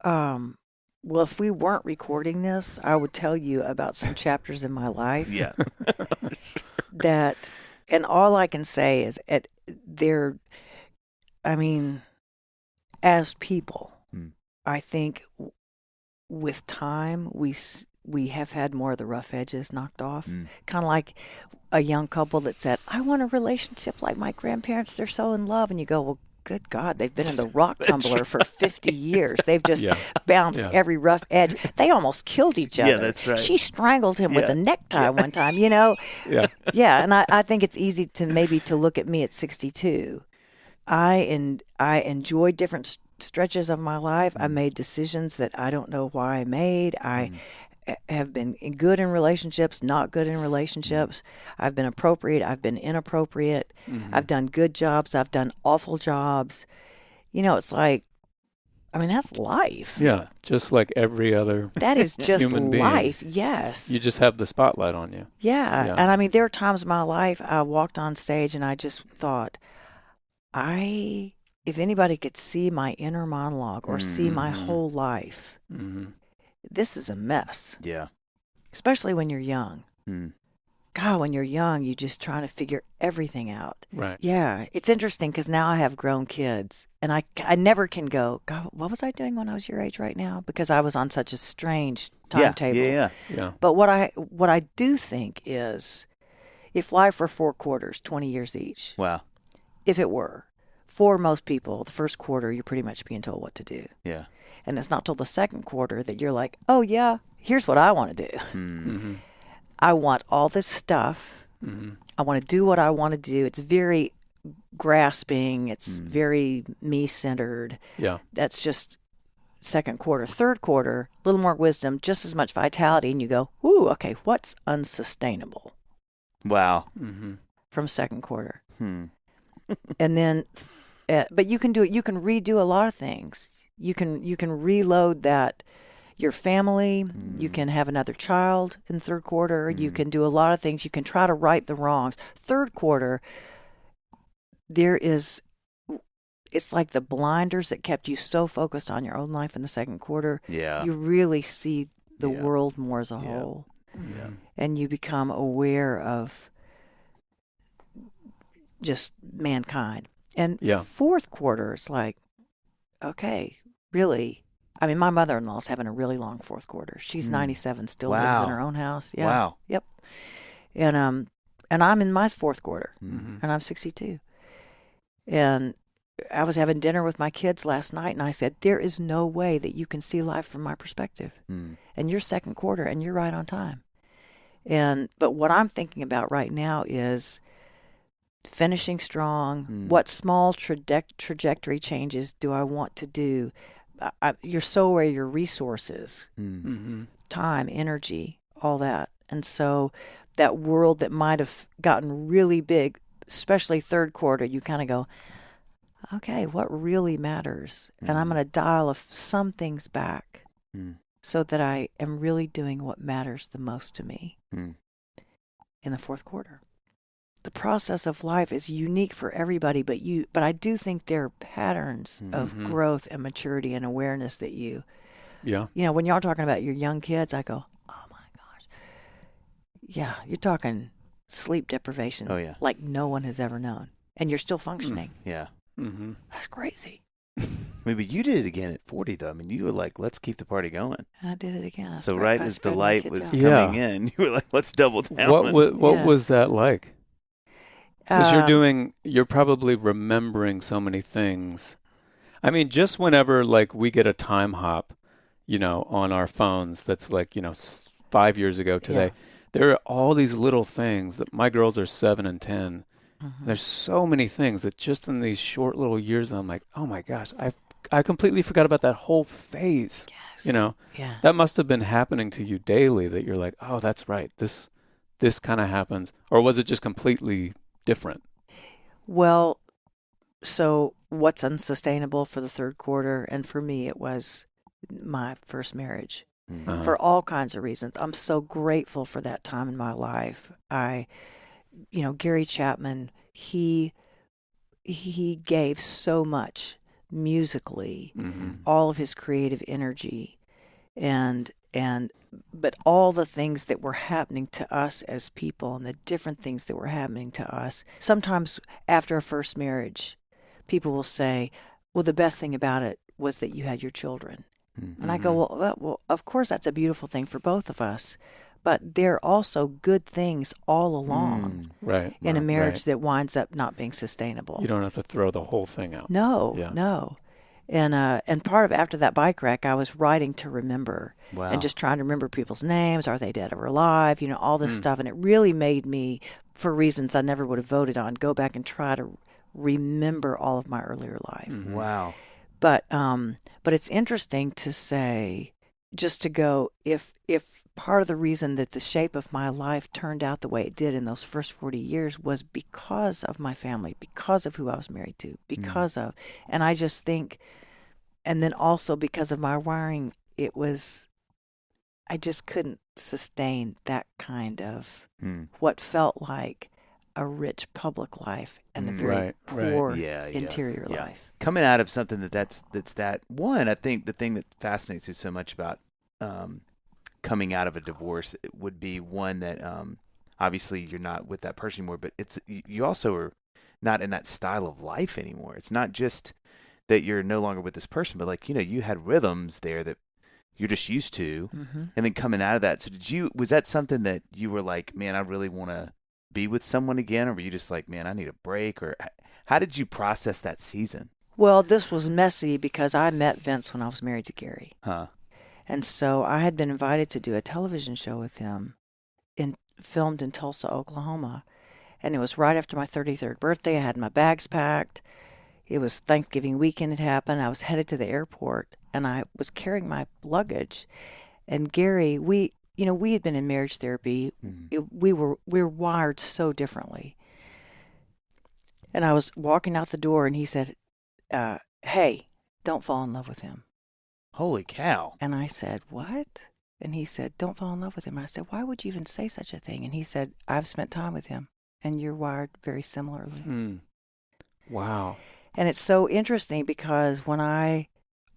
S3: Well, if we weren't recording this, I would tell you about some chapters in my life.
S1: Yeah.
S3: And all I can say is as people, I think with time, we have had more of the rough edges knocked off. Kind of like a young couple that said, I want a relationship like my grandparents. They're so in love. And you go, well, good God, they've been in the rock tumbler for 50 years. They've just bounced every rough edge. They almost killed each other.
S1: Yeah, that's right.
S3: She strangled him with a necktie one time,
S2: Yeah.
S3: And I think it's easy to look at me at 62. I enjoyed different stretches of my life. I made decisions that I don't know why I made. I have been good in relationships, not good in relationships. I've been appropriate. I've been inappropriate. I've done good jobs. I've done awful jobs. It's like, that's life.
S2: Yeah, just like every other
S3: That is just
S2: human being.
S3: life, yes.
S2: You just have the spotlight on you.
S3: Yeah. And there are times in my life I walked on stage and I just thought, if anybody could see my inner monologue or see my whole life, this is a mess.
S1: Yeah.
S3: Especially when you're young. God, when you're young, you just trying to figure everything out.
S2: Right.
S3: Yeah, it's interesting because now I have grown kids, and I never can go, God, what was I doing when I was your age right now? Because I was on such a strange timetable.
S2: Yeah.
S3: But what I do think is, if life were 4 quarters, 20 years each.
S1: Wow.
S3: If it were, for most people, the first quarter you're pretty much being told what to do.
S1: Yeah.
S3: And it's not till the second quarter that you're like, oh yeah, here's what I want to do.
S2: Mm-hmm.
S3: I want all this stuff.
S2: Mm-hmm.
S3: I want to do what I want to do. It's very grasping. It's very me-centered.
S2: Yeah.
S3: That's just second quarter. Third quarter, a little more wisdom, just as much vitality. And you go, ooh, okay, what's unsustainable?
S1: Wow.
S2: Mm-hmm.
S3: From second quarter.
S1: And
S3: then, but you can do it. You can redo a lot of things. You can reload that. Your family, you can have another child in third quarter. You can do a lot of things. You can try to right the wrongs. Third quarter, it's like the blinders that kept you so focused on your own life in the second quarter.
S1: Yeah.
S3: You really see the world more as a whole.
S2: Yeah.
S3: And you become aware of just mankind. And fourth quarter, it's like, okay, really. I mean, my mother-in-law's having a really long fourth quarter. She's 97, still lives in her own house. Yeah.
S1: Wow.
S3: Yep. And I'm in my fourth quarter,
S2: Mm-hmm.
S3: and I'm 62. And I was having dinner with my kids last night, and I said, there is no way that you can see life from my perspective. And you're second quarter, and you're right on time. But what I'm thinking about right now is finishing strong. What small trajectory changes do I want to do? You're so aware of your resources, time, energy, all that. And so that world that might have gotten really big, especially third quarter, you kind of go, okay, what really matters? And I'm going to dial some things back so that I am really doing what matters the most to me in the fourth quarter. The process of life is unique for everybody, but I do think there are patterns of growth and maturity and awareness that when y'all talking about your young kids, I go, oh my gosh. Yeah, you're talking sleep deprivation like no one has ever known. And you're still functioning.
S1: Yeah.
S2: Mm-hmm.
S3: That's crazy.
S1: I mean, but you did it again at 40, though. I mean, you were like, let's keep the party going.
S3: I did it again.
S1: So right as the light was
S3: out.
S1: coming in, you were like, let's double down.
S2: What was that like? Because you're probably remembering so many things. I mean, just whenever like we get a time hop, on our phones, that's like, 5 years ago today, there are all these little things that my girls are 7 and 10. There's so many things that just in these short little years, I'm like, oh my gosh, I completely forgot about that whole phase.
S3: Yes.
S2: That must have been happening to you daily, that you're like, oh, that's right. This kind of happens. Or was it just completely different?
S3: Well, so what's unsustainable for the third quarter? And for me, it was my first marriage for all kinds of reasons. I'm so grateful for that time in my life. Gary Chapman, he gave so much musically, all of his creative energy, but all the things that were happening to us as people and the different things that were happening to us. Sometimes after a first marriage, people will say, well, the best thing about it was that you had your children. And I go, well, of course that's a beautiful thing for both of us. But there are also good things all along in a marriage that winds up not being sustainable.
S2: You don't have to throw the whole thing out.
S3: No. And part of after that bike wreck, I was writing to remember and just trying to remember people's names. Are they dead or alive? All this stuff. And it really made me, for reasons I never would have voted on, go back and try to remember all of my earlier life.
S1: Wow.
S3: But it's interesting to say, just to go, if part of the reason that the shape of my life turned out the way it did in those first 40 years was because of my family, because of who I was married to, and I just think, and then also because of my wiring, I just couldn't sustain that kind of what felt like a rich public life and a very poor interior life.
S1: Coming out of something that's that one, I think the thing that fascinates me so much about coming out of a divorce would be one that obviously you're not with that person anymore, but you also are not in that style of life anymore. It's not just that you're no longer with this person, but like, you had rhythms there that you're just used to, and then coming out of that. So was that something that you were like, man, I really want to be with someone again? Or were you just like, man, I need a break? Or how did you process that season?
S3: Well, this was messy because I met Vince when I was married to Gary.
S1: Huh.
S3: And so I had been invited to do a television show with him filmed in Tulsa, Oklahoma. And it was right after my 33rd birthday. I had my bags packed. It was Thanksgiving weekend had happened. I was headed to the airport, and I was carrying my luggage. And Gary, we had been in marriage therapy. We were wired so differently. And I was walking out the door, and he said, hey, don't fall in love with him.
S1: Holy cow.
S3: And I said, what? And he said, don't fall in love with him. And I said, why would you even say such a thing? And he said, I've spent time with him, and you're wired very similarly.
S2: Wow.
S3: And it's so interesting because when I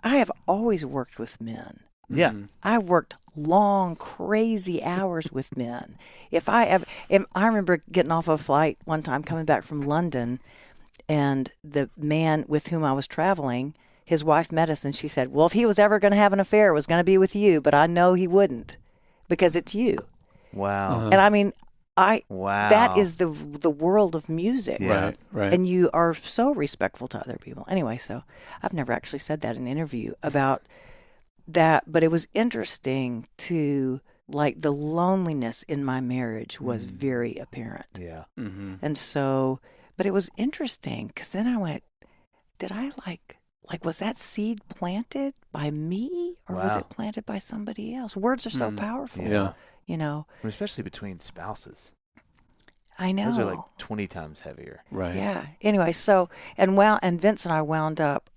S3: have always worked with men.
S1: Yeah.
S3: I've worked long, crazy hours with men. I remember getting off a flight one time coming back from London, and the man with whom I was traveling, his wife met us, and she said, well, if he was ever going to have an affair, it was going to be with you, but I know he wouldn't because it's you.
S1: Wow.
S3: And I mean,
S1: wow.
S3: That is the world of music.
S1: Yeah.
S2: Right.
S3: And you are so respectful to other people. Anyway, so I've never actually said that in an interview about that, but it was interesting to, like, the loneliness in my marriage was very apparent.
S1: Yeah.
S3: And so, but it was interesting because then I went, did I like, was that seed planted by me or was it planted by somebody else? Words are so powerful.
S1: Yeah.
S3: Especially
S1: between spouses.
S3: I know.
S1: Those are like 20 times heavier.
S2: Right.
S3: Yeah. Anyway, so, and Vince and I wound up,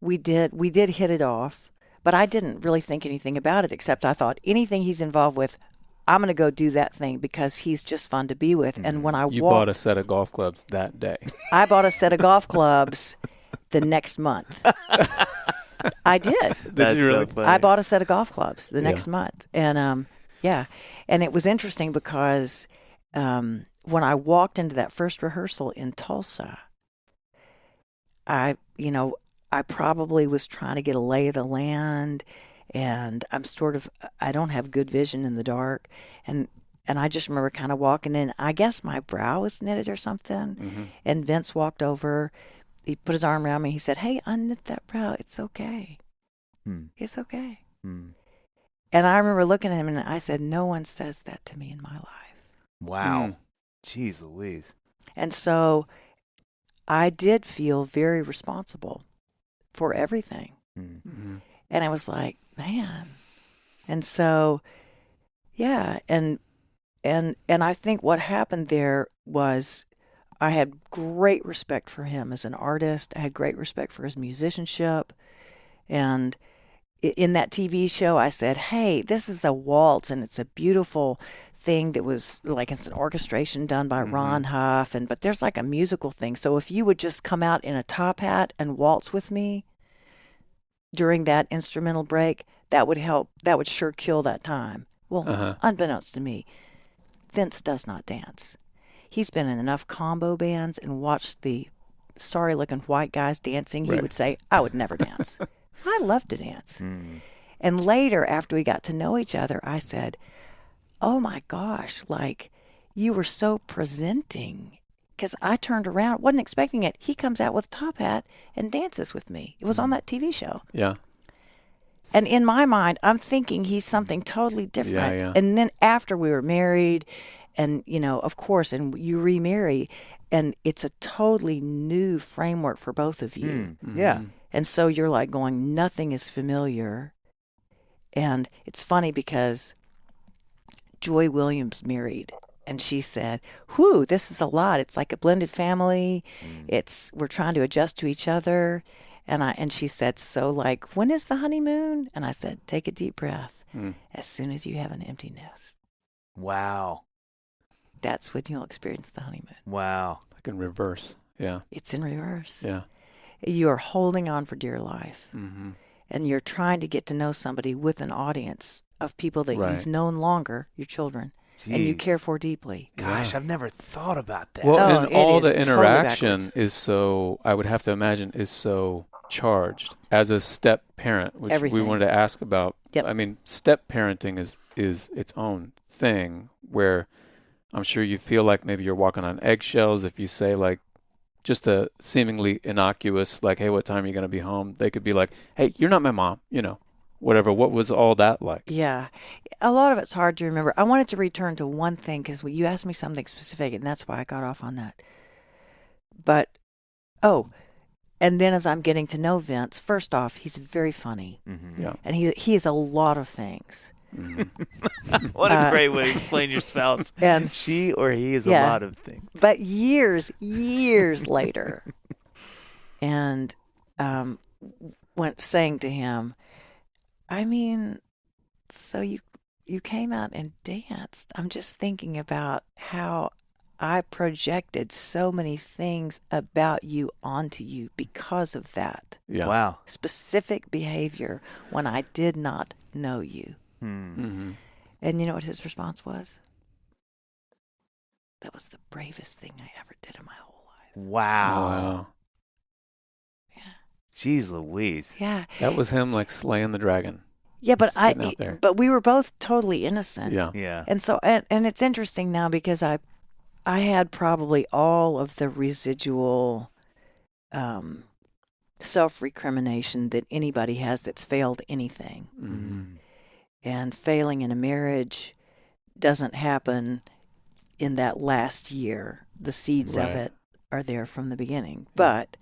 S3: we did hit it off, but I didn't really think anything about it except I thought anything he's involved with, I'm going to go do that thing because he's just fun to be with. And when I
S2: bought a set of golf clubs that day.
S3: I bought a set of golf clubs the next month. I did.
S2: Did you really?
S1: So funny.
S3: I bought a set of golf clubs the next month. And, and it was interesting because when I walked into that first rehearsal in Tulsa, I probably was trying to get a lay of the land, and I don't have good vision in the dark. And I just remember kind of walking in. I guess my brow was knitted or something. And Vince walked over. He put his arm around me. He said, hey, unknit that brow. It's okay. It's okay. And I remember looking at him, and I said, no one says that to me in my life.
S1: Wow. Jeez Louise.
S3: And so I did feel very responsible for everything. And I was like, man. And so, yeah. And I think what happened there was I had great respect for him as an artist. I had great respect for his musicianship. And in that TV show, I said, hey, this is a waltz, and it's a beautiful thing that was like, it's an orchestration done by Ron Huff, but there's like a musical thing. So if you would just come out in a top hat and waltz with me during that instrumental break, that would help. That would sure kill that time. Well, unbeknownst to me, Vince does not dance. He's been in enough combo bands and watched the sorry-looking white guys dancing. He would say, I would never dance. I love to dance. And later, after we got to know each other, I said, oh my gosh, like, you were so presenting. Because I turned around, wasn't expecting it. He comes out with a top hat and dances with me. It was on that TV show.
S2: Yeah.
S3: And in my mind, I'm thinking he's something totally different.
S2: Yeah.
S3: And then after we were married, and, of course, and you remarry, and it's a totally new framework for both of you.
S1: Yeah.
S3: And so you're like going, nothing is familiar. And it's funny because Joy Williams married, and she said, whew, this is a lot. It's like a blended family. We're trying to adjust to each other. And she said, so like, when is the honeymoon? And I said, take a deep breath. As soon as you have an empty nest.
S1: Wow.
S3: That's when you'll experience the honeymoon.
S1: Wow.
S2: Like in reverse. Yeah.
S3: It's in reverse.
S2: Yeah.
S3: You are holding on for dear life. And you're trying to get to know somebody with an audience of people that you've known longer, your children, and you care for deeply.
S1: Gosh, I've never thought about that.
S2: Well,
S3: Oh,
S2: and
S3: it
S2: all
S3: is
S2: the
S3: totally
S2: interaction
S3: backwards.
S2: is so, I would have to imagine, is so charged as a step parent, which
S3: Everything.
S2: we wanted to ask about.
S3: Yep.
S2: I mean, step parenting is its own thing where I'm sure you feel like maybe you're walking on eggshells if you say like just a seemingly innocuous, like, hey, what time are you going to be home? They could be like, hey, you're not my mom, whatever. What was all that like?
S3: Yeah. A lot of it's hard to remember. I wanted to return to one thing because you asked me something specific, and that's why I got off on that. But, and then as I'm getting to know Vince, first off, he's very funny.
S1: Mm-hmm.
S2: Yeah.
S3: And he is a lot of things.
S2: Mm-hmm.
S1: What a great way to explain your spouse.
S3: And
S1: She or he is a
S3: Yeah.
S1: lot of things.
S3: But years later, and went saying to him, I mean, so you came out and danced. I'm just thinking about how I projected so many things about you onto you because of that
S2: Yeah.
S1: Wow.
S3: specific behavior when I did not know you.
S2: Mm-hmm.
S3: And you know what his response was? That was the bravest thing I ever did in my whole life.
S1: Wow.
S3: Yeah.
S1: Jeez Louise.
S3: Yeah.
S2: That was him like slaying the dragon.
S3: Yeah, but
S2: Just getting out there.
S3: but we were both totally innocent.
S2: Yeah.
S1: Yeah.
S3: And so and it's interesting now because I had probably all of the residual self-recrimination that anybody has that's failed anything.
S2: Mm-hmm.
S3: And failing in a marriage doesn't happen in that last year. The seeds of
S2: Right.
S3: it are there from the beginning. But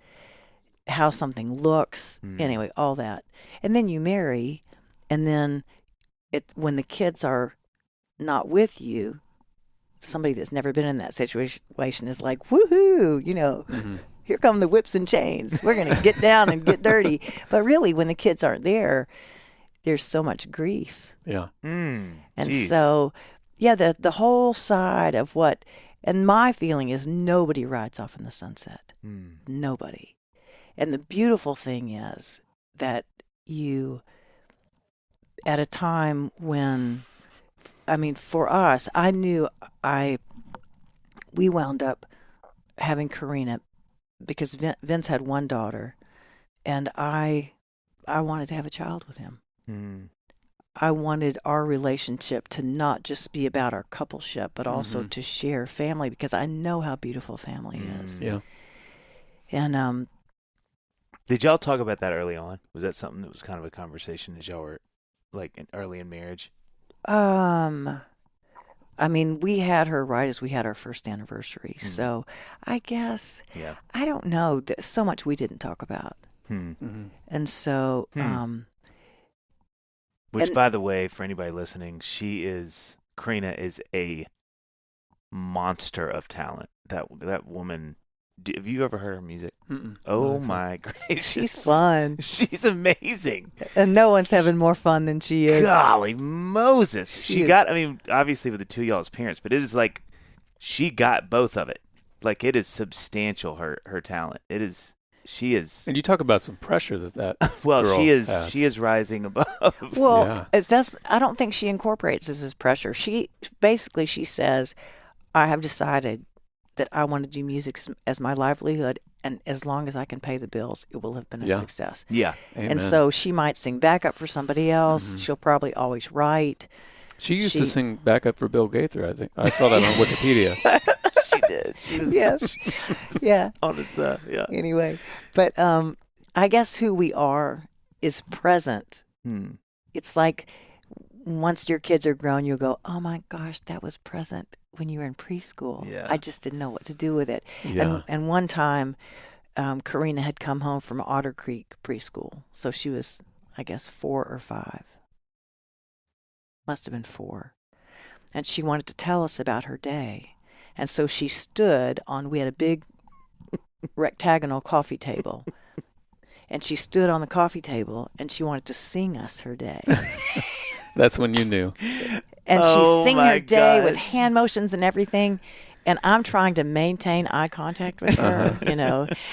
S3: how something looks, anyway, all that. And then you marry, and then when the kids are not with you, somebody that's never been in that situation is like, woohoo,
S2: Mm-hmm.
S3: here come the whips and chains. We're going to get down and get dirty. But really, when the kids aren't there, there's so much grief.
S2: Yeah.
S3: And
S1: Jeez.
S3: so, yeah, the whole side of what, and my feeling is nobody rides off in the sunset. Nobody. And the beautiful thing is that you, at a time when, I mean, for us, I knew we wound up having Karina because Vince had one daughter, and I wanted to have a child with him. I wanted our relationship to not just be about our coupleship, but also to share family because I know how beautiful family is.
S2: Yeah.
S3: And
S1: Did y'all talk about that early on? Was that something that was kind of a conversation as y'all were like early in marriage?
S3: I mean, we had her right as we had our first anniversary. So I guess,
S1: Yeah.
S3: I don't know, there's so much we didn't talk about.
S2: Mm-hmm.
S3: And so,
S1: Which,
S3: and-
S1: by the way, for anybody listening, Karina is a monster of talent. That woman. Have you ever heard her music?
S2: Mm-mm.
S1: Oh
S2: That's
S1: my gracious!
S3: she's fun.
S1: She's amazing.
S3: And no one's having more fun than she is.
S1: Golly Moses!
S3: She
S1: She
S3: is-
S1: got. I mean, obviously with the two y'all's parents, but it is like she got both of it. Like it is substantial. Her talent. It is. She is.
S2: And you talk about some pressure that
S1: Well,
S2: girl
S1: she is.
S2: has.
S1: She is rising above.
S3: Well,
S2: Yeah.
S3: I don't think she incorporates this as pressure. She says, I have decided that I want to do music as my livelihood, and as long as I can pay the bills, it will have been a
S2: Yeah.
S3: success.
S1: Yeah.
S2: Amen.
S3: And so she might sing backup for somebody else.
S2: Mhm.
S3: She'll probably always write.
S2: She used
S3: she-
S2: to sing backup for Bill Gaither, I think. I saw that on Wikipedia.
S1: She did. She was.
S3: Yes. Yeah.
S1: On his yeah.
S3: Anyway, but I guess who we are is present. It's like once your kids are grown, you'll go, oh my gosh, that was present when you were in preschool.
S1: Yeah.
S3: I just didn't know what to do with it.
S2: Yeah.
S3: And one time, Karina had come home from Otter Creek preschool. So she was, I guess, 4 or 5. Must have been 4. And she wanted to tell us about her day. And so she stood we had a big rectagonal coffee table. And she stood on the coffee table and she wanted to sing us her day.
S2: That's when you knew.
S3: And
S1: Oh,
S3: she's singing
S1: my
S3: her day with
S1: gosh.
S3: hand motions and everything. And I'm trying to maintain eye contact with her,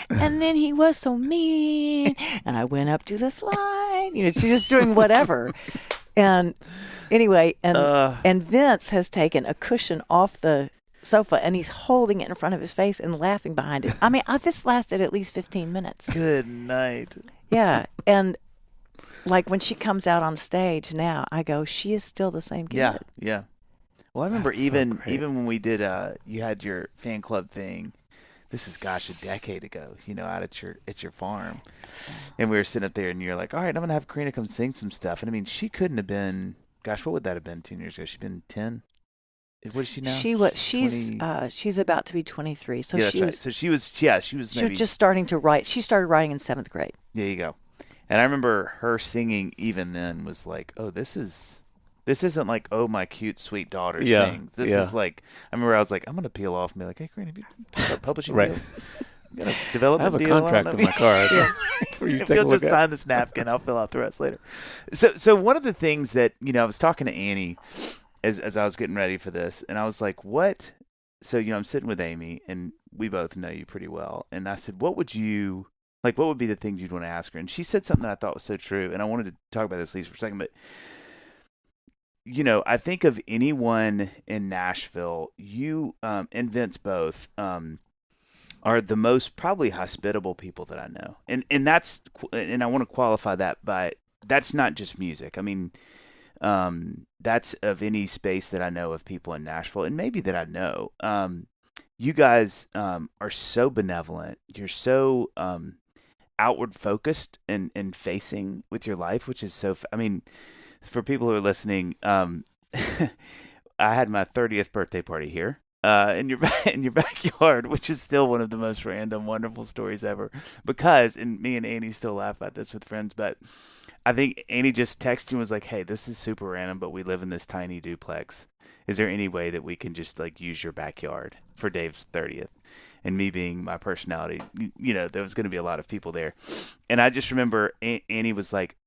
S3: And then he was so mean. And I went up to the slide. She's just doing whatever. And anyway, and Vince has taken a cushion off the sofa and he's holding it in front of his face and laughing behind it. I mean, this lasted at least 15 minutes.
S1: Good night.
S3: Yeah. And like when she comes out on stage now, I go, she is still the same kid.
S1: Yeah, yeah. Well, I remember
S2: That's
S1: even
S2: so great.
S1: when we did, you had your fan club thing. This is, gosh, a decade ago, out at your farm. And we were sitting up there and you're like, all right, I'm going to have Karina come sing some stuff. And I mean, she couldn't have been, gosh, what would that have been 10 years ago? She'd been 10? What is she now?
S3: She's about to be 23. So
S1: yeah, that's
S3: she
S1: right.
S3: was,
S1: So she was maybe,
S3: just starting to write. She started writing in 7th grade.
S1: there you go. And I remember her singing even then was like, oh, this isn't like, oh, my cute, sweet daughter sings. This is like, I remember I was like, I'm going to peel off and be like, hey, Karina, have you talked about publishing deals? You got a development
S2: I have a
S1: deal
S2: contract
S1: on?
S2: in my car. For you to
S1: If
S2: take a
S1: you'll
S2: look
S1: just
S2: at.
S1: sign this napkin, I'll fill out the rest later. So one of the things that, I was talking to Annie as I was getting ready for this, and I was like, what? So, I'm sitting with Amy, and we both know you pretty well. And I said, what would be the things you'd want to ask her? And she said something that I thought was so true, and I wanted to talk about this, Lisa, for a second, but I think of anyone in Nashville, you and Vince both are the most probably hospitable people that I know, and I want to qualify that by that's not just music. I mean, that's of any space that I know of people in Nashville, and maybe that I know. You guys are so benevolent. You're so outward focused and facing with your life, which is so. I mean. For people who are listening, I had my 30th birthday party here in your backyard, which is still one of the most random, wonderful stories ever. Because, and me and Annie still laugh about this with friends, but I think Annie just texted you and was like, "Hey, this is super random, but we live in this tiny duplex. Is there any way that we can just like use your backyard for Dave's 30th?" And me being my personality, there was going to be a lot of people there, and I just remember Annie was like.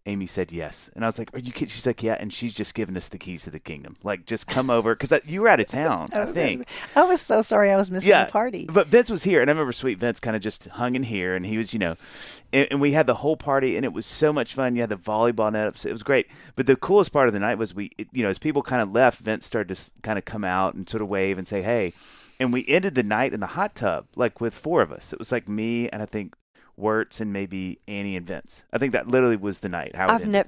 S1: Amy said yes. And I was like, are you kidding? She's like, yeah. And she's just giving us the keys to the kingdom. Like, just come over. Because you were out of town, I think.
S3: I was so sorry I was missing the party.
S1: But Vince was here. And I remember sweet Vince kind of just hung in here. And he was, and we had the whole party. And it was so much fun. You had the volleyball net up. It was great. But the coolest part of the night was as people kind of left, Vince started to kind of come out and sort of wave and say, hey. And we ended the night in the hot tub, like with 4 of us. It was like me and I think Wirtz and maybe Annie and Vince. I think that literally was the night.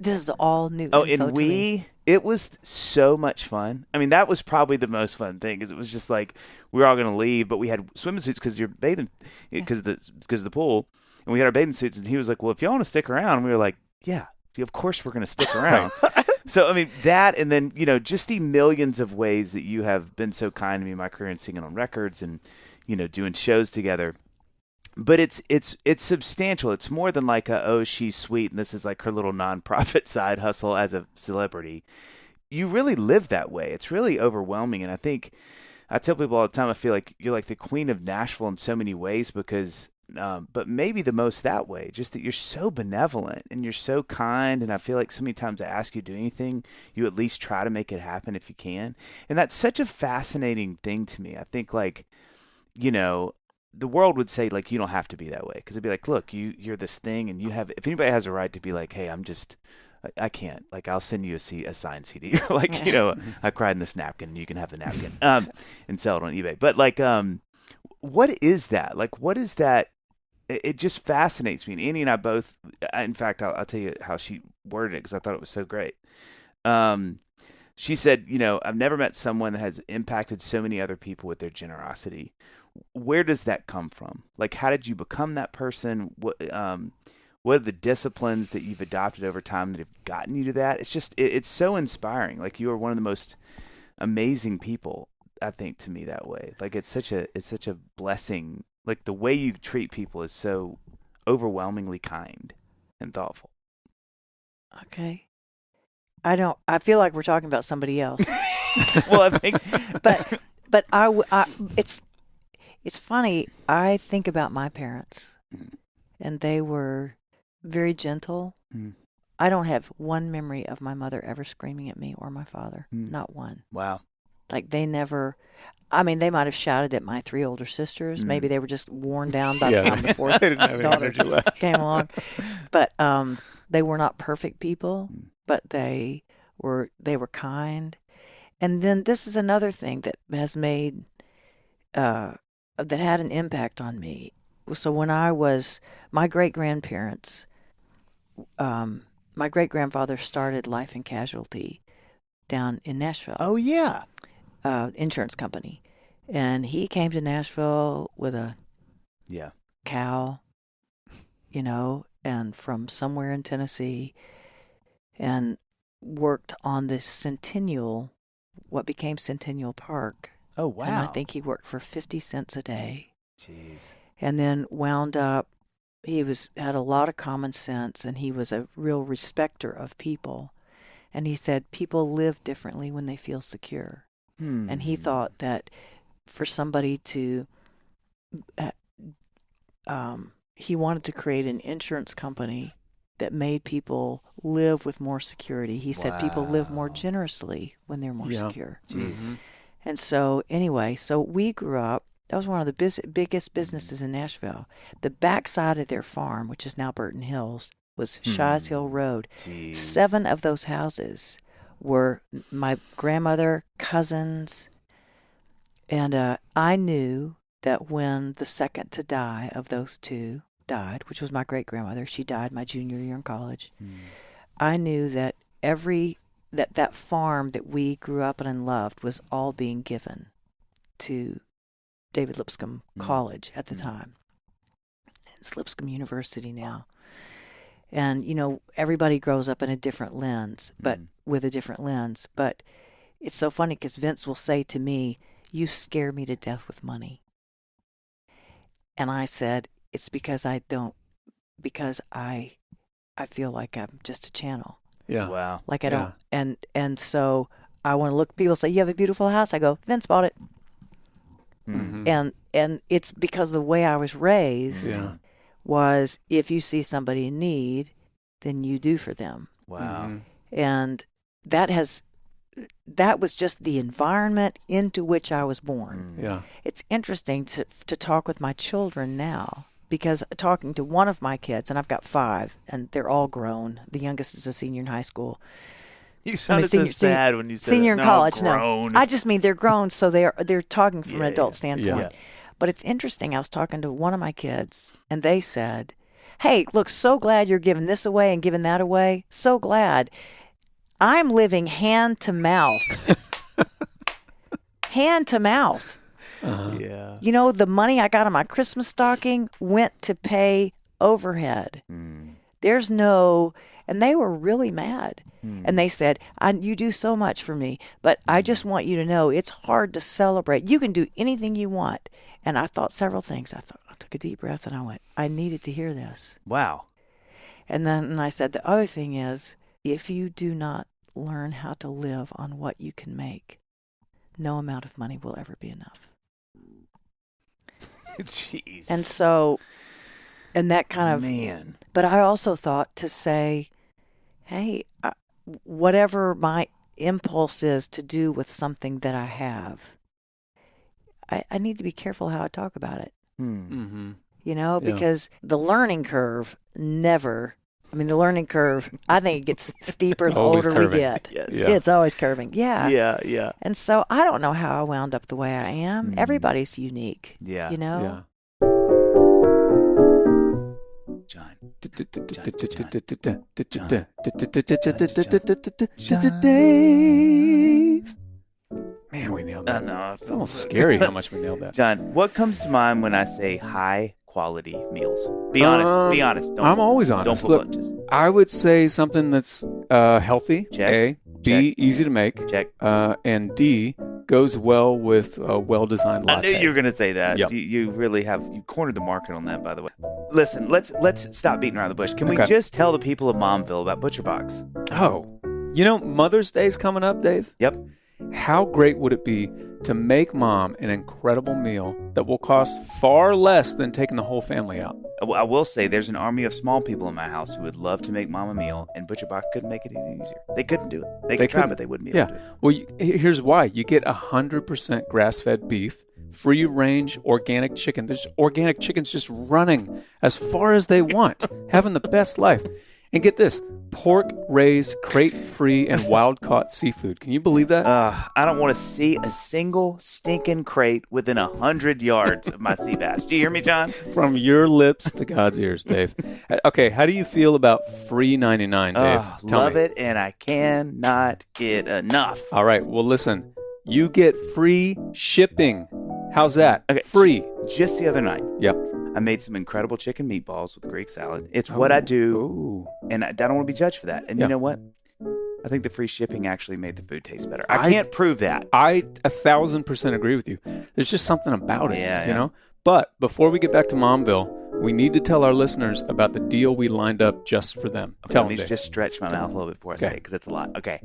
S3: This is all new.
S1: Oh, and it was so much fun. I mean, that was probably the most fun thing because it was just like we were all going to leave, but we had swimming suits because you're bathing because of the pool, and we had our bathing suits. And he was like, "Well, if y'all want to stick around," and we were like, "Yeah, of course we're going to stick around." So I mean that, and then just the millions of ways that you have been so kind to me in my career and singing on records and doing shows together. But it's substantial. It's more than like she's sweet and this is like her little nonprofit side hustle as a celebrity. You really live that way. It's really overwhelming. And I think I tell people all the time, I feel like you're like the queen of Nashville in so many ways because, but maybe the most that way, just that you're so benevolent and you're so kind. And I feel like so many times I ask you to do anything, you at least try to make it happen if you can. And that's such a fascinating thing to me. I think like, the world would say, like, you don't have to be that way. Because it'd be like, look, you're this thing, and if anybody has a right to be like, hey, I can't. Like, I'll send you a signed CD. Like, I cried in this napkin, and you can have the napkin and sell it on eBay. But, like, what is that? Like, what is that? It just fascinates me. And Annie and I both, in fact, I'll tell you how she worded it because I thought it was so great. She said, I've never met someone that has impacted so many other people with their generosity. Where does that come from? Like, how did you become that person? What are the disciplines that you've adopted over time that have gotten you to that? It's just, it's so inspiring. Like, you are one of the most amazing people, I think, to me that way. Like, it's such a blessing. Like, the way you treat people is so overwhelmingly kind and thoughtful.
S3: Okay. I feel like we're talking about somebody else.
S1: Well, I think,
S3: but it's funny. I think about my parents, and they were very gentle. Mm. I don't have one memory of my mother ever screaming at me or my father. Not one.
S1: Wow.
S3: Like they never. I mean, they might have shouted at my 3 older sisters. Maybe they were just worn down by the time the 4th daughter came along. But they were not perfect people. but they were kind. And then this is another thing that has made that had an impact on me. So when my great-grandparents, my great-grandfather started Life and Casualty down in Nashville.
S1: Oh, yeah.
S3: Insurance company. And he came to Nashville with a cow, and from somewhere in Tennessee, and worked on this what became Centennial Park.
S1: Oh, wow.
S3: And I think he worked for 50 cents a day.
S1: Jeez.
S3: And then wound up, had a lot of common sense, and he was a real respecter of people. And he said people live differently when they feel secure. And he thought that for somebody to, he wanted to create an insurance company that made people live with more security. He said people live more generously when they're more secure.
S1: Jeez. Mm-hmm.
S3: And so anyway, we grew up, that was one of the biggest businesses in Nashville. The backside of their farm, which is now Burton Hills, was Shies Hill Road.
S1: Jeez.
S3: 7 of those houses were my grandmother, cousins, and I knew that when the second to die of those 2 died, which was my great-grandmother, she died my junior year in college, I knew that that farm that we grew up in and loved was all being given to David Lipscomb College at the time. It's Lipscomb University now. And, everybody grows up in a different lens, but with a different lens. But it's so funny because Vince will say to me, "You scare me to death with money." And I said, it's because I feel like I'm just a channel.
S2: Yeah.
S1: Wow.
S3: Like I don't. And so I want to look, people say, "You have a beautiful house." I go, "Vince bought it."
S2: Mm-hmm.
S3: And it's because the way I was raised was, if you see somebody in need, then you do for them.
S1: Wow.
S2: Mm-hmm.
S3: And that was just the environment into which I was born.
S2: Yeah.
S3: It's interesting to talk with my children now, because talking to one of my kids, and I've got 5, and they're all grown. The youngest is a senior in high school.
S1: You sounded so sad when you said
S3: senior in college.
S1: grown.
S3: No, I just mean they're grown, so they're talking from an adult standpoint.
S2: Yeah.
S3: But it's interesting. I was talking to one of my kids, and they said, "Hey, look, so glad you're giving this away and giving that away. So glad. I'm living hand to mouth." Hand to mouth.
S2: Uh-huh.
S1: Yeah.
S3: The money I got on my Christmas stocking went to pay overhead. There's no, and they were really mad. And they said, "You do so much for me, but I just want you to know it's hard to celebrate. You can do anything you want." And I thought several things. I took a deep breath and I went, I needed to hear this.
S1: Wow.
S3: And then I said, the other thing is, if you do not learn how to live on what you can make, no amount of money will ever be enough.
S1: Jeez.
S3: And so, and that kind of,
S1: man.
S3: But I also thought to say, hey, whatever my impulse is to do with something that I have, I need to be careful how I talk about it.
S2: Mm-hmm.
S3: Because the learning curve the learning curve, I think it gets steeper the older we get.
S1: Yes.
S2: Yeah.
S3: It's always curving. Yeah.
S1: Yeah.
S3: And so I don't know how I wound up the way I am. Everybody's unique.
S1: Yeah.
S2: Yeah.
S1: John.
S2: Man, we nailed that.
S1: I know.
S2: It's almost scary how much we nailed that.
S1: John, what comes to mind when I say high quality meals? Be honest. Be honest.
S2: I'm always honest.
S1: Don't
S2: Look,
S1: put bunches.
S2: I would say something that's healthy.
S1: Check.
S2: A. B. Easy to make.
S1: Check.
S2: And D. Goes well with a well-designed latte.
S1: I knew you were going to say that.
S2: Yep.
S1: You really have. You cornered the market on that, by the way. Listen, let's stop beating around the bush. Can we
S2: Okay.
S1: just tell the people of Momville about ButcherBox?
S2: Oh. Mother's Day's coming up, Dave.
S1: Yep.
S2: How great would it be to make Mom an incredible meal that will cost far less than taking the whole family out?
S1: I will say there's an army of small people in my house who would love to make Mom a meal, and ButcherBox couldn't make it any easier. They couldn't do it. They could try,
S2: couldn't.
S1: but they wouldn't be able to do it.
S2: Well, here's why. You get 100% grass-fed beef, free-range organic chicken. There's organic chickens just running as far as they want, having the best life. And get this, pork-raised, crate-free, and wild-caught seafood. Can you believe that?
S1: I don't want to see a single stinking crate within 100 yards of my sea bass. Do you hear me, John?
S2: From your lips to God's ears, Dave. Okay, how do you feel about free 99, Dave?
S1: Love it, and I cannot get enough.
S2: All right, well, listen. You get free shipping. How's that?
S1: Okay,
S2: free.
S1: Just the other night.
S2: Yep.
S1: I made some incredible chicken meatballs with Greek salad. It's what I do, and I don't want to be judged for that. And you know what? I think the free shipping actually made the food taste better. I can't prove that.
S2: I 1,000% agree with you. There's just something about it, you know? But before we get back to Momville, we need to tell our listeners about the deal we lined up just for them.
S1: Okay,
S2: tell
S1: let me
S2: them,
S1: just stretch my mouth a little bit before I say it, because it's a lot. Okay.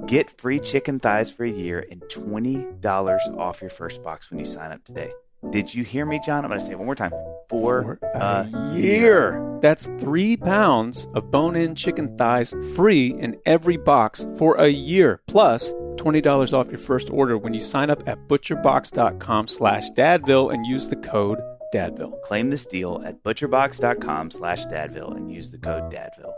S1: Get free chicken thighs for a year and $20 off your first box when you sign up today. Did you hear me, John? I'm going to say it one more time. For a year.
S2: That's 3 pounds of bone-in chicken thighs free in every box for a year. Plus, $20 off your first order when you sign up at butcherbox.com/dadville and use the code Dadville.
S1: Claim this deal at butcherbox.com/dadville and use the code Dadville.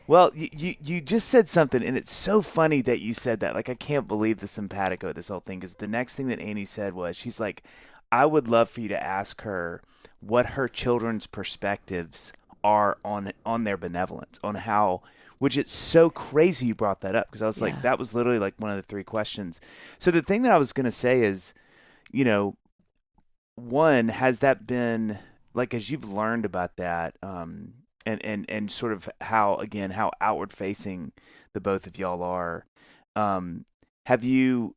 S1: Well, you just said something, and it's so funny that you said that. Like, I can't believe the simpatico of this whole thing, because the next thing that Annie said was, she's like, I would love for you to ask her what her children's perspectives are on their benevolence, on how, which it's so crazy you brought that up, because I was like, that was literally like one of the 3 questions. So the thing that I was going to say is, you know, one, has that been, like, as you've learned about that, and sort of how outward facing the both of y'all are, have you,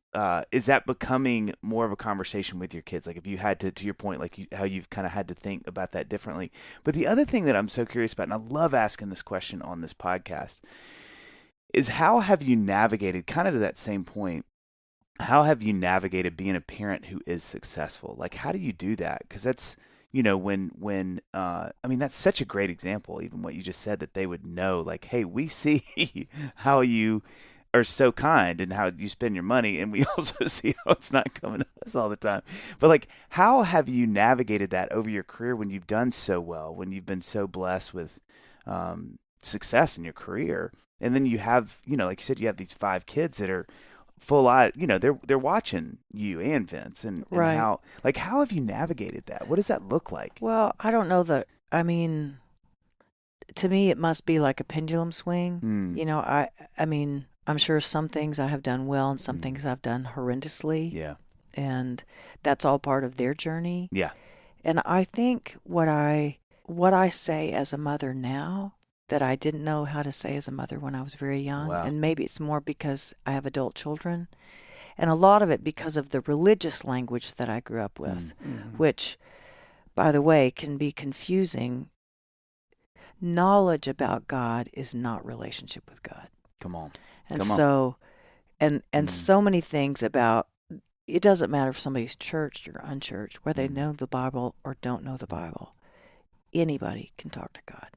S1: is that becoming more of a conversation with your kids? Like, if you had to your point, like how you've kind of had to think about that differently. But the other thing that I'm so curious about, and I love asking this question on this podcast, is how have you navigated, kind of to that same point, how have you navigated being a parent who is successful? Like, how do you do that? Because that's, you know, when I mean, that's such a great example, even what you just said, that they would know, like, hey, we see how you are so kind and how you spend your money, and we also see how it's not coming to us all the time. But, like, how have you navigated that over your career when you've done so well, when you've been so blessed with success in your career, and then you have, you know, like you said, you have these 5 kids that are full eye, you know, they're watching you and Vince, and how have you navigated that? What does that look like?
S3: Well, I don't know that. I mean, to me, it must be like a pendulum swing. You know, I mean, I'm sure some things I have done well and some things I've done horrendously.
S1: Yeah.
S3: And that's all part of their journey.
S1: Yeah.
S3: And I think what I say as a mother now that I didn't know how to say as a mother when I was very young.
S1: Wow.
S3: And maybe it's more because I have adult children. And a lot of it because of the religious language that I grew up with, which, by the way, can be confusing. Knowledge about God is not relationship with God.
S1: Come on.
S3: And so many things about, it doesn't matter if somebody's churched or unchurched, whether they know the Bible or don't know the Bible. Anybody can talk to God.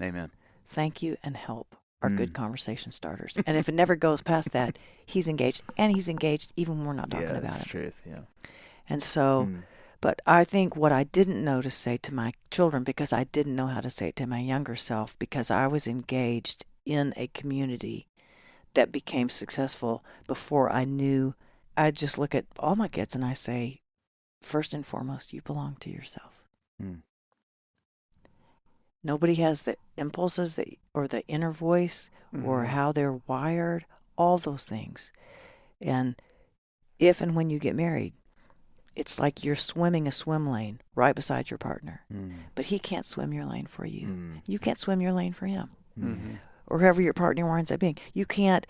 S1: Amen.
S3: Thank you and help are good conversation starters. And if it never goes past that, he's engaged. And he's engaged even when we're not talking about it.
S1: That's truth, yeah.
S3: And so, but I think what I didn't know to say to my children, because I didn't know how to say it to my younger self, because I was engaged in a community that became successful before I knew, I just look at all my kids and I say, first and foremost, you belong to yourself. Nobody has the impulses or the inner voice or how they're wired, all those things. And if and when you get married, it's like you're swimming a swim lane right beside your partner. But he can't swim your lane for you. You can't swim your lane for him. Or whoever your partner winds up being. You can't,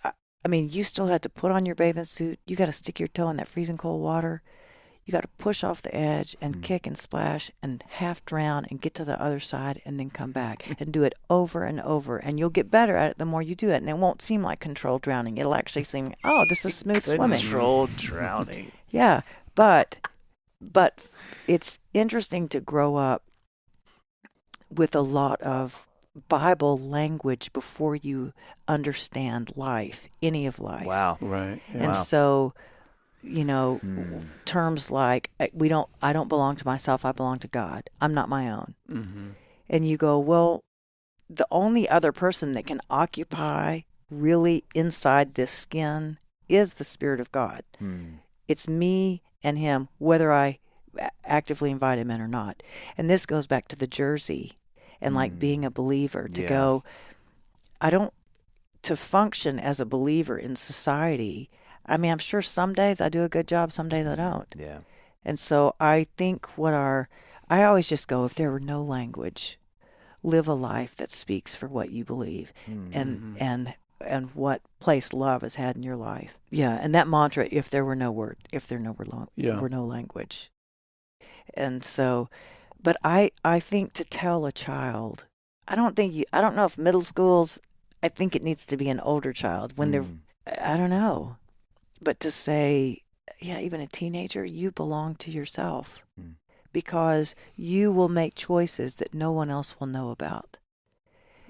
S3: I mean, you still have to put on your bathing suit. You got to stick your toe in that freezing cold water. You got to push off the edge and kick and splash and half drown and get to the other side and then come back and do it over and over. And you'll get better at it the more you do it. And it won't seem like controlled drowning. It'll actually seem, oh, this is smooth swimming.
S1: Controlled drowning.
S3: Yeah, but it's interesting to grow up with a lot of Bible language before you understand life, any of life.
S1: Wow.
S2: Right. Yeah.
S3: And so terms like I don't belong to myself, I belong to God. I'm not my own.
S2: Mm-hmm.
S3: And you go, well, the only other person that can occupy really inside this skin is the Spirit of God. It's me and him, whether I actively invite him in or not. And this goes back to the jersey and like being a believer, to go, to function as a believer in society. I mean, I'm sure some days I do a good job, some days I don't.
S1: Yeah.
S3: And so I think I always just go, if there were no language, live a life that speaks for what you believe and what place love has had in your life. Yeah, and that mantra, if there were no language. And so, but I think to tell a child, I don't know if middle schools, I think it needs to be an older child when they're, I don't know, but to say, yeah, even a teenager, you belong to yourself because you will make choices that no one else will know about.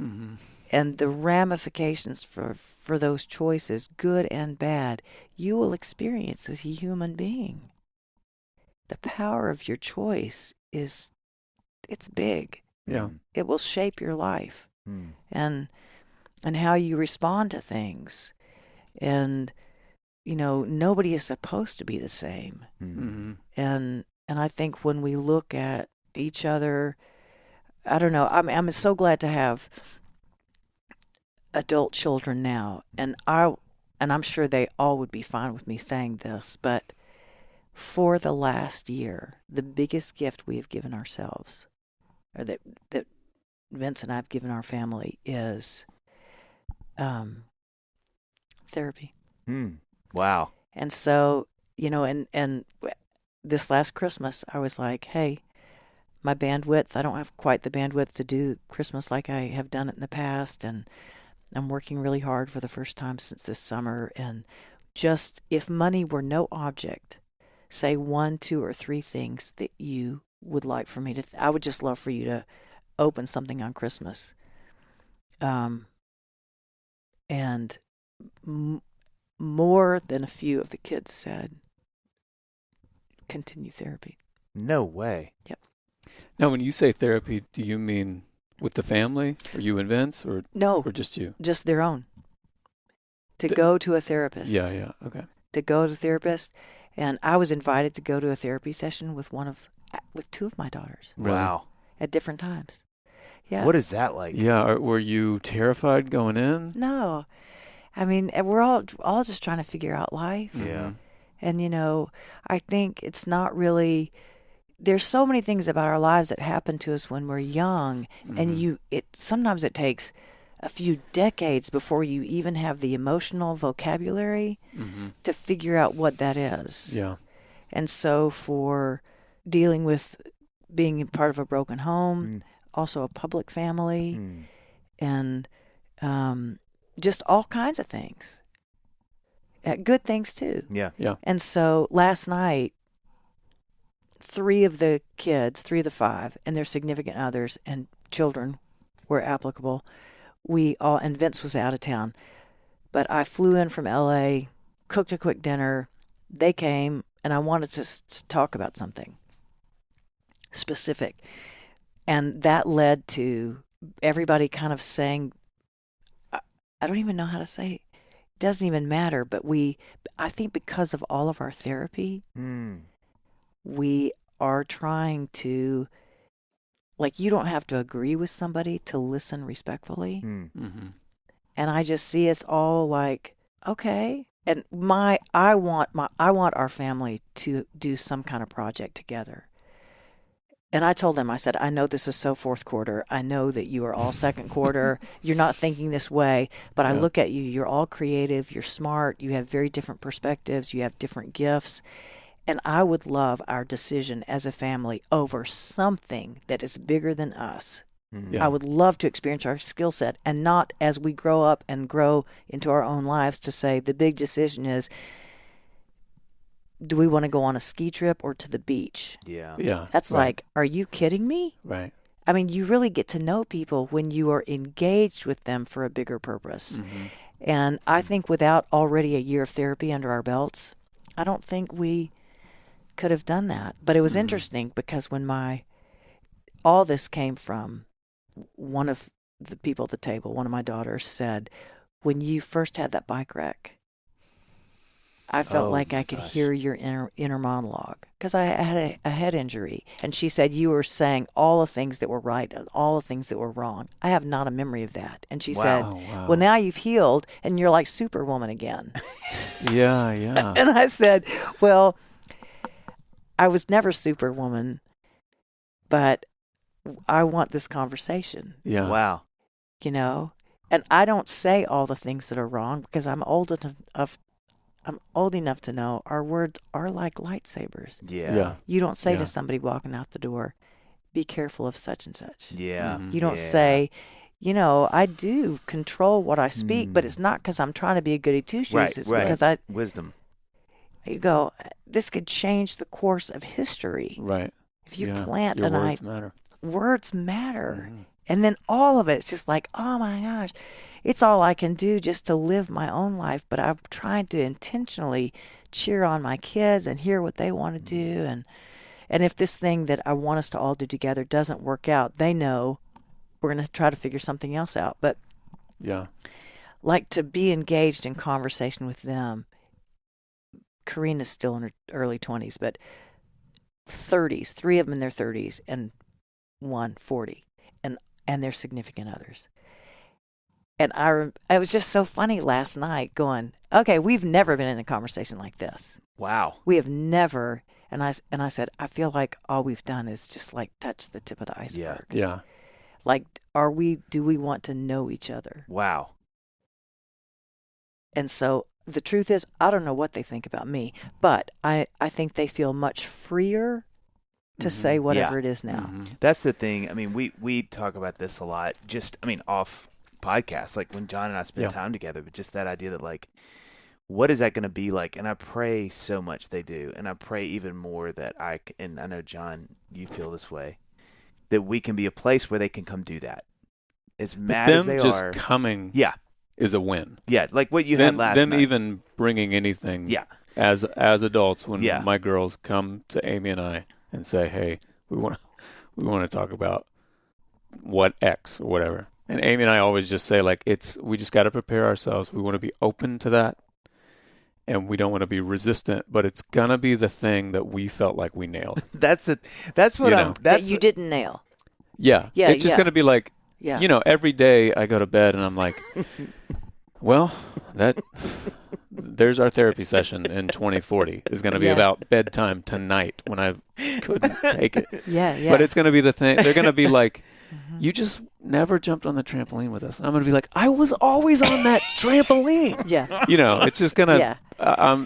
S2: Mm-hmm.
S3: And the ramifications for those choices, good and bad, you will experience as a human being. The power of your choice it's big.
S2: Yeah.
S3: It will shape your life and how you respond to things. And, nobody is supposed to be the same.
S2: Mm-hmm.
S3: And I think when we look at each other, I don't know, I'm so glad to have adult children now, and I'm sure they all would be fine with me saying this, but for the last year, the biggest gift we have given ourselves, or that Vince and I have given our family, is therapy.
S1: Wow.
S3: And so, and this last Christmas, I was like, hey, my bandwidth, I don't have quite the bandwidth to do Christmas like I have done it in the past, and I'm working really hard for the first time since this summer. And just, if money were no object, say 1, 2, or 3 things that you would like for me to, I would just love for you to open something on Christmas. And more than a few of the kids said, continue therapy.
S1: No way.
S3: Yep.
S2: Now, when you say therapy, do you mean with the family, or you and Vince, or
S3: No,
S2: or just you?
S3: Just their own. To go to a therapist.
S2: Yeah, okay.
S3: To go to a therapist, and I was invited to go to a therapy session with 2 of my daughters.
S2: Really?
S1: Wow.
S3: At different times. Yeah.
S1: What is that like?
S2: Yeah, were you terrified going in?
S3: No, I mean, we're all just trying to figure out life.
S1: Yeah.
S3: And I think it's not really. There's so many things about our lives that happen to us when we're young, and sometimes it takes a few decades before you even have the emotional vocabulary to figure out what that is.
S2: Yeah.
S3: And so for dealing with being part of a broken home, also a public family, and just all kinds of things. Good things too.
S1: Yeah.
S3: And so last night, 3 of the 5, and their significant others and children were applicable. And Vince was out of town, but I flew in from LA, cooked a quick dinner. They came, and I wanted to talk about something specific. And that led to everybody kind of saying, I don't even know how to say it. It doesn't even matter, but I think because of all of our therapy, we are trying to, like, you don't have to agree with somebody to listen respectfully. And I just see it's all like, okay. And I want our family to do some kind of project together. And I told them, I said, I know this is so fourth quarter. I know that you are all second quarter. You're not thinking this way, but I look at you. You're all creative. You're smart. You have very different perspectives. You have different gifts. And I would love our decision as a family over something that is bigger than us.
S2: Yeah.
S3: I would love to experience our skill set, and not as we grow up and grow into our own lives to say the big decision is, do we want to go on a ski trip or to the beach?
S2: Yeah.
S3: That's like, are you kidding me?
S2: Right.
S3: I mean, you really get to know people when you are engaged with them for a bigger purpose. And I think without already a year of therapy under our belts, I don't think we could have done that. But it was interesting because when all this came from one of the people at the table, one of my daughters said, when you first had that bike wreck, I felt like I could hear your inner monologue because I had a head injury. And she said, you were saying all the things that were right and all the things that were wrong. I have not a memory of that. And she said, well, now you've healed and you're like Superwoman again.
S2: Yeah.
S3: And I said, well, I was never Superwoman, but I want this conversation.
S2: Yeah.
S1: Wow.
S3: You know? And I don't say all the things that are wrong because I'm old enough to know our words are like lightsabers.
S1: Yeah.
S3: You don't say to somebody walking out the door, be careful of such and such.
S1: Yeah.
S2: Mm-hmm.
S3: You don't say, I do control what I speak, but it's not because I'm trying to be a goody two-shoes.
S1: Right,
S3: it's
S1: right.
S3: because
S1: Wisdom.
S3: You go, this could change the course of history.
S2: Right.
S3: If you plant
S2: your
S3: an
S2: words matter.
S3: Words matter.
S2: Mm-hmm.
S3: And then all of it, it's just like, oh my gosh, it's all I can do just to live my own life. But I'm trying to intentionally cheer on my kids and hear what they want to do. And if this thing that I want us to all do together doesn't work out, they know we're going to try to figure something else out. But like to be engaged in conversation with them. Karina's still in her early 20s, but 30s, 3 of them in their 30s and 1 40. And their significant others. And I was just so funny last night going, okay, we've never been in a conversation like this.
S1: Wow.
S3: We have never. And I said, I feel like all we've done is just like touch the tip of the iceberg.
S2: Yeah.
S3: Like, do we want to know each other?
S1: Wow.
S3: And so the truth is, I don't know what they think about me, but I think they feel much freer to say whatever it is now.
S1: Mm-hmm. That's the thing. I mean, we talk about this a lot, off podcasts, like when John and I spend time together, but just that idea that like, what is that going to be like? And I pray so much they do. And I pray even more that and I know, John, you feel this way, that we can be a place where they can come do that. As mad as they
S2: them just
S1: are.
S2: coming is a win.
S1: Yeah, like what you had last night.
S2: Them even bringing anything as adults when my girls come to Amy and I and say, hey, we want to talk about what X or whatever. And Amy and I always just say, like, we just got to prepare ourselves. We want to be open to that. And we don't want to be resistant, but it's going to be the thing that we felt like we nailed.
S1: That's what
S3: that you didn't nail.
S2: Yeah. It's just going to be like, every day I go to bed and I'm like, well, there's our therapy session in 2040 is going to be about bedtime tonight when I couldn't take it.
S3: Yeah.
S2: But it's going to be the thing. They're going to be like, you just never jumped on the trampoline with us. And I'm going to be like, I was always on that trampoline.
S3: Yeah.
S2: It's just going to,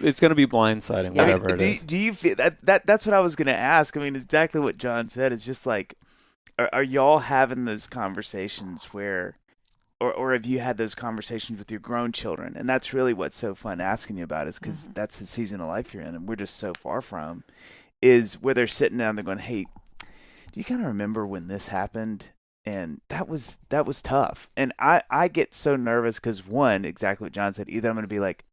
S2: it's going to be blindsiding, whatever it is.
S1: Do you feel that's what I was going to ask. I mean, exactly what John said. It's just like, are y'all having those conversations where, or have you had those conversations with your grown children? And that's really what's so fun asking you about, is because that's the season of life you're in, and we're just so far from, is where they're sitting down, they're going, hey, do you kind of remember when this happened? And that was tough. And I get so nervous because, one, exactly what John said, either I'm going to be like,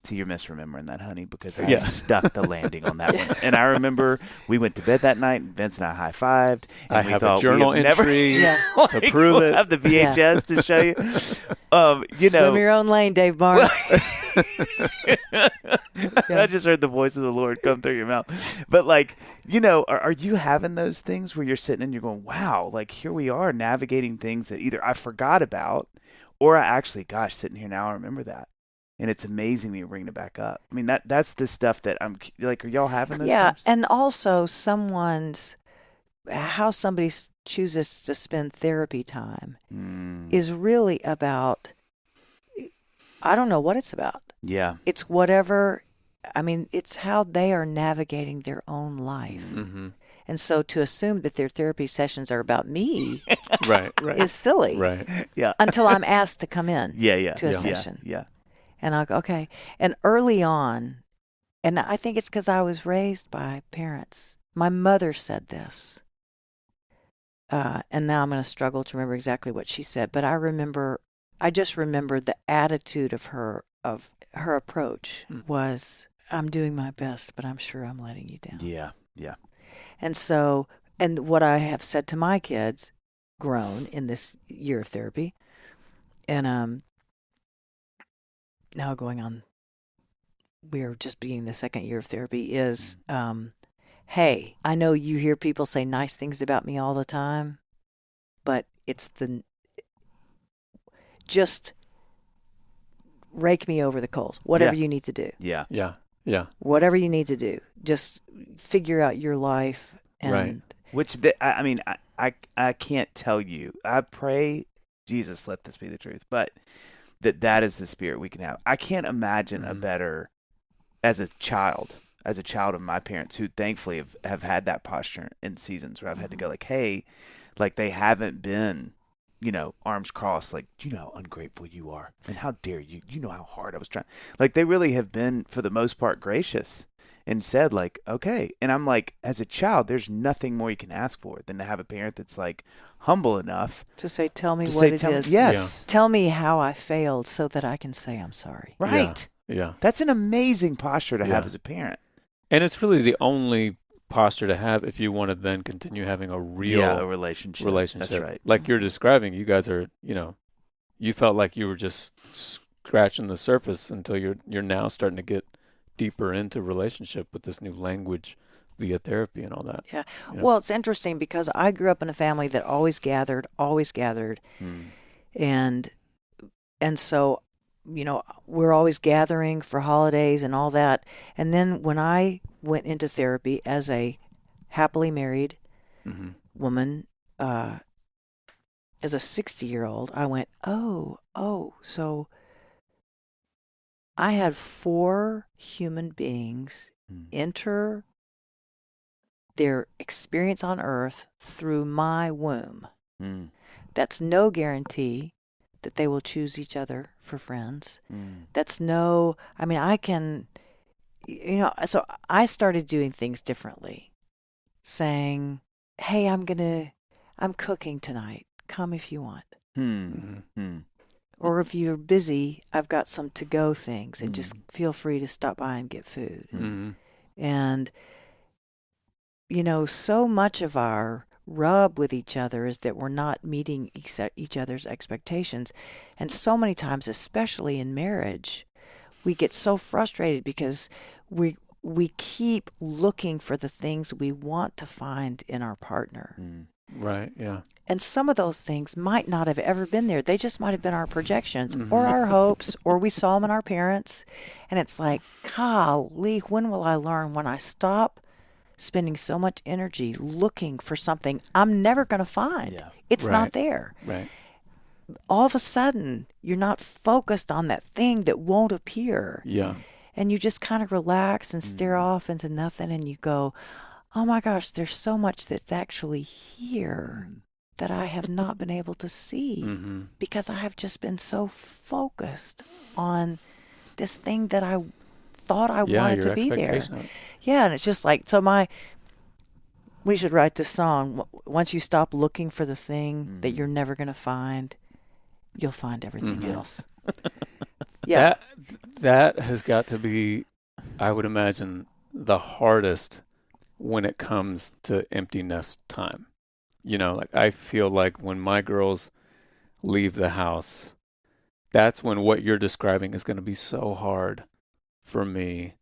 S1: so you're misremembering that, honey, because I stuck the landing on that one. And I remember we went to bed that night, and Vince and I high-fived. And
S2: I have a journal entry to prove it.
S1: I have the VHS to show you.
S3: Swim your own lane, Dave Barnes.
S1: I just heard the voice of the Lord come through your mouth. But like, are you having those things where you're sitting and you're going, wow, like here we are navigating things that either I forgot about or I actually, sitting here now, I remember that. And it's amazing that you're bringing it back up. I mean, that's the stuff that I'm like, are y'all having those
S3: Yeah,
S1: times?
S3: and also how somebody chooses to spend therapy time is really about, I don't know what it's about.
S1: Yeah.
S3: It's whatever, it's how they are navigating their own life.
S2: Mm-hmm.
S3: And so to assume that their therapy sessions are about me
S2: right.
S3: is silly.
S2: Right.
S1: Yeah.
S3: Until I'm asked to come in to a session.
S1: Yeah.
S3: And I'll go, okay. And early on, and I think it's because I was raised by parents. My mother said this. And now I'm going to struggle to remember exactly what she said. But I just remember the attitude of her approach was, I'm doing my best, but I'm sure I'm letting you down.
S1: Yeah. Yeah.
S3: And so, and what I have said to my kids, grown in this year of therapy, and now going on, we are just beginning the second year of therapy, is, hey, I know you hear people say nice things about me all the time, but it's just rake me over the coals, whatever you need to do.
S1: Yeah.
S2: Yeah. Yeah.
S3: Whatever you need to do, just figure out your life. And
S2: Right.
S1: Which, I can't tell you. I pray, Jesus, let this be the truth, but that is the spirit we can have. I can't imagine a better, as a child of my parents who thankfully have had that posture in seasons where I've had to go like, hey, like they haven't been, arms crossed, like, how ungrateful you are and how dare you, how hard I was trying. Like they really have been, for the most part, gracious and said like, okay. And I'm like, as a child, there's nothing more you can ask for than to have a parent that's like humble enough
S3: to say, tell me
S1: to
S3: what
S1: say,
S3: it is.
S1: Yes.
S3: Tell me how I failed so that I can say I'm sorry.
S1: Right.
S2: Yeah.
S1: That's an amazing posture to have as a parent.
S2: And it's really the only posture to have if you want to then continue having a real
S1: relationship. That's right.
S2: Like you're describing, you guys are, you felt like you were just scratching the surface until you're now starting to get deeper into relationship with this new language via therapy and all that.
S3: Yeah. Well, it's interesting because I grew up in a family that always gathered. And so, we're always gathering for holidays and all that. And then when I went into therapy as a happily married woman, as a 60-year-old, I went, so I had 4 human beings enter their experience on earth through my womb. That's no guarantee that they will choose each other for friends. That's I can, so I started doing things differently, saying, hey, I'm cooking tonight. Come if you want. Or if you're busy, I've got some to-go things, and just feel free to stop by and get food. And, so much of our rub with each other is that we're not meeting each other's expectations. And so many times, especially in marriage, we get so frustrated because we keep looking for the things we want to find in our partner.
S2: Right, yeah.
S3: And some of those things might not have ever been there. They just might have been our projections or our hopes, or we saw them in our parents. And it's like, golly, when will I learn, when I stop spending so much energy looking for something I'm never going to find?
S1: Yeah.
S3: It's not there.
S2: Right.
S3: All of a sudden, you're not focused on that thing that won't appear.
S2: Yeah.
S3: And you just kind of relax and stare off into nothing, and you go, oh my gosh, there's so much that's actually here that I have not been able to see because I have just been so focused on this thing that I thought I wanted to be there. Yeah, and it's just like, we should write this song. Once you stop looking for the thing that you're never going to find, you'll find everything else. Yeah.
S2: That has got to be, I would imagine, the hardest when it comes to empty nest time. Like I feel like when my girls leave the house, that's when what you're describing is going to be so hard for me.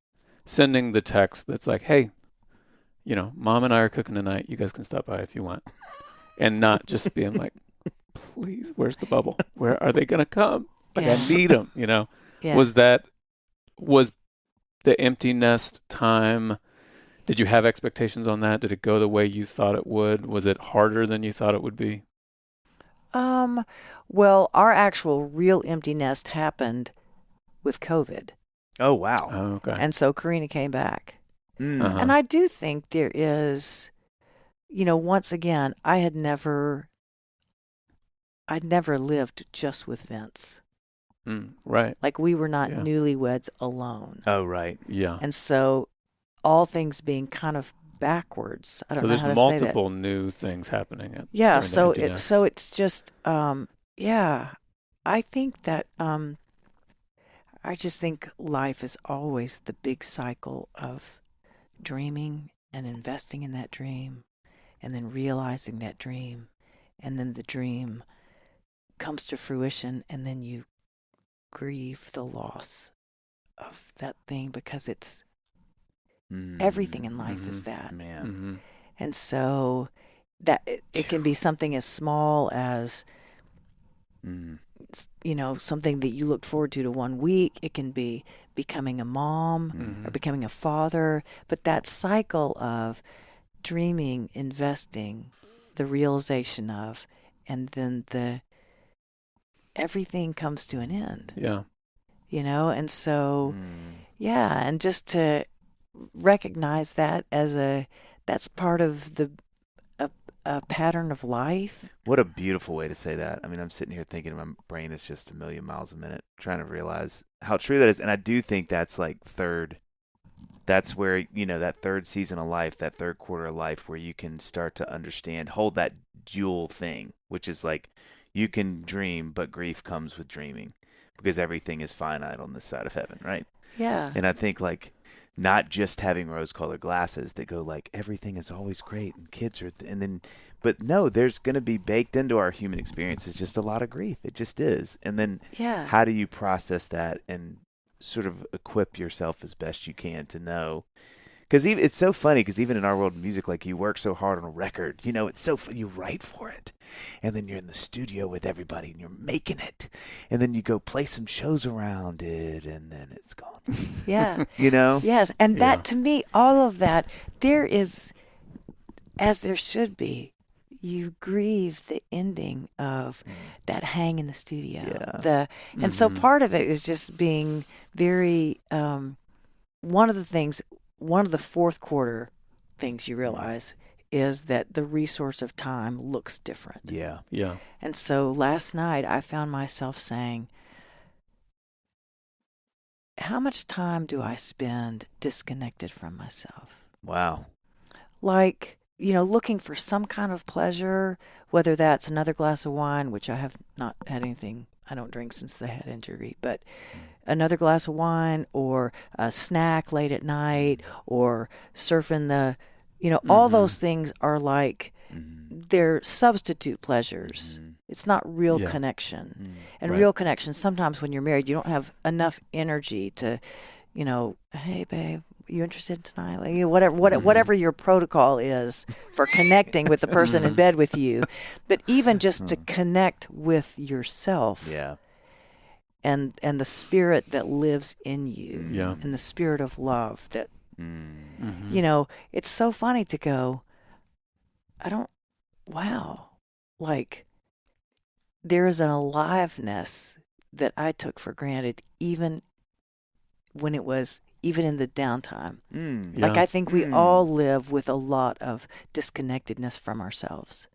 S2: Sending the text that's like, hey, Mom and I are cooking tonight. You guys can stop by if you want. And not just being like, please, where's the bubble? Where are they going to come? Like, I need them, Yeah. Was the empty nest time, did you have expectations on that? Did it go the way you thought it would? Was it harder than you thought it would be?
S3: Well, our actual real empty nest happened with COVID.
S1: Oh, wow.
S2: Oh, okay.
S3: And so Karina came back.
S2: Uh-huh.
S3: And I do think there is, once again, I'd never lived just with Vince.
S2: Right.
S3: Like we were not newlyweds alone.
S1: Oh, right.
S2: Yeah.
S3: And so all things being kind of backwards. I don't know how to say that.
S2: So there's multiple new things happening.
S3: So it's just, I think that I just think life is always the big cycle of dreaming and investing in that dream and then realizing that dream, and then the dream comes to fruition, and then you grieve the loss of that thing, because it's everything in life is that.
S1: Man.
S2: Mm-hmm.
S3: And so that it can be something as small as something that you looked forward to 1 week. It can be becoming a mom or becoming a father, but that cycle of dreaming, investing, the realization of, and then everything comes to an end.
S2: Yeah.
S3: And so and just to recognize that that's part of a pattern of life.
S1: What a beautiful way to say that. I mean, I'm sitting here thinking my brain is just a million miles a minute, trying to realize how true that is. And I do think that's like that's where, that third season of life, that third quarter of life, where you can start to understand, hold that dual thing, which is like, you can dream, but grief comes with dreaming, because everything is finite on this side of heaven, right?
S3: Yeah.
S1: And I think like, not just having rose-colored glasses that go like, everything is always great and kids are, but no, there's going to be baked into our human experience is just a lot of grief. It just is. And then how do you process that and sort of equip yourself as best you can to know? Because it's so funny, because even in our world of music, like, you work so hard on a record, it's so fun. You write for it, and then you're in the studio with everybody, and you're making it, and then you go play some shows around it, and then it's gone.
S3: Yeah.
S1: Yes,
S3: and that, to me, all of that, there is, as there should be, you grieve the ending of that hang in the studio.
S1: Yeah.
S3: And so part of it is just being very, one of the fourth quarter things you realize is that the resource of time looks different.
S1: Yeah.
S2: Yeah.
S3: And so last night I found myself saying, how much time do I spend disconnected from myself?
S1: Wow.
S3: Like, looking for some kind of pleasure, whether that's another glass of wine, which I have not had anything, I don't drink since the head injury, but another glass of wine, or a snack late at night, or surfing all those things are like, they're substitute pleasures. It's not real connection. And real connection, sometimes when you're married, you don't have enough energy to, hey, babe, you interested tonight? Whatever your protocol is for connecting with the person in bed with you. But even just to connect with yourself.
S1: Yeah.
S3: And the spirit that lives in you.
S2: Yeah.
S3: And the spirit of love that, it's so funny to go, like, there is an aliveness that I took for granted, even when it was, even in the downtime. Like, I think we all live with a lot of disconnectedness from ourselves.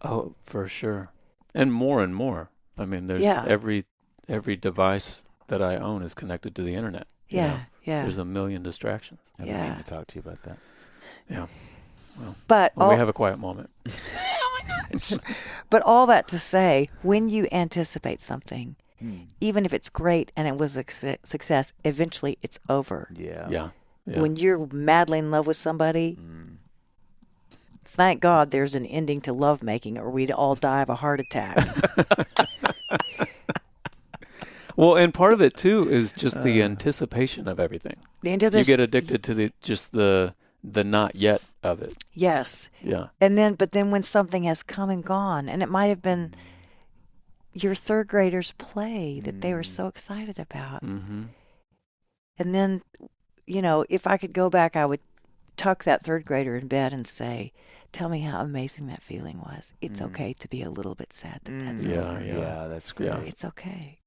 S2: Oh, for sure. And more. I mean, there's every device that I own is connected to the internet.
S3: Yeah.
S2: There's a million distractions.
S1: I've been meaning to talk to you about that.
S2: Yeah. Well,
S3: but
S2: we have a quiet moment.
S3: But all that to say, when you anticipate something, even if it's great and it was a success, eventually it's over.
S2: Yeah.
S3: When you're madly in love with somebody, thank God there's an ending to lovemaking, or we'd all die of a heart attack.
S2: Well, and part of it too is just the anticipation of everything. You get addicted to the not yet of it.
S3: Yes.
S2: Yeah.
S3: But then when something has come and gone, and it might have been your third graders' play that they were so excited about.
S2: Mm-hmm.
S3: And then, if I could go back, I would tuck that third grader in bed and say, tell me how amazing that feeling was. It's okay to be a little bit sad that that's over.
S1: Yeah, that's great.
S2: Yeah.
S3: It's okay.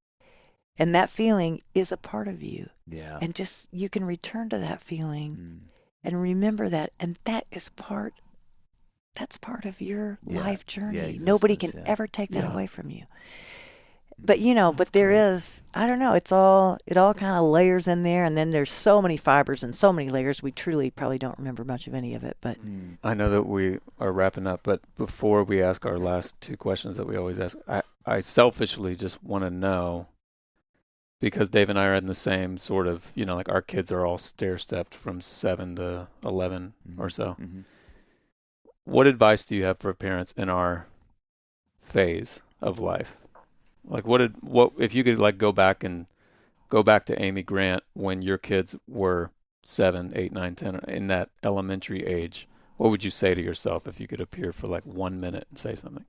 S3: And that feeling is a part of you.
S1: Yeah.
S3: And just, you can return to that feeling and remember that. And that's part of your life journey. Nobody can ever take that away from you. But, but there is, I don't know, it all kind of layers in there. And then there's so many fibers and so many layers. We truly probably don't remember much of any of it. But
S2: I know that we are wrapping up, but before we ask our last two questions that we always ask, I selfishly just want to know, because Dave and I are in the same sort of, like our kids are all stair-stepped from 7 to 11 or so.
S1: Mm-hmm.
S2: What advice do you have for parents in our phase of life? Like what if you could like go back to Amy Grant when your kids were 7, 8, 9, 10 in that elementary age, what would you say to yourself if you could appear for like 1 minute and say something?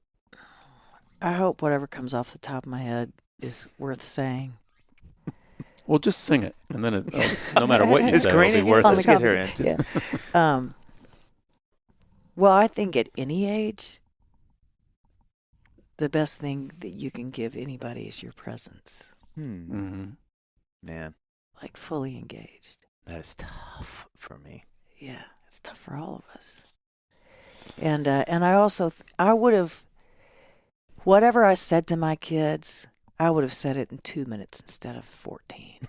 S3: I hope whatever comes off the top of my head is worth saying.
S2: Well, just sing it, and then no matter what you say, it'll be worth
S1: Let's
S2: it.
S1: get her in.
S3: Yeah. Well, I think at any age, the best thing that you can give anybody is your presence.
S2: Mm-hmm.
S1: Man,
S3: like fully engaged.
S1: That is tough for me.
S3: Yeah, it's tough for all of us. And I also I would have, whatever I said to my kids, I would have said it in 2 minutes instead of 14.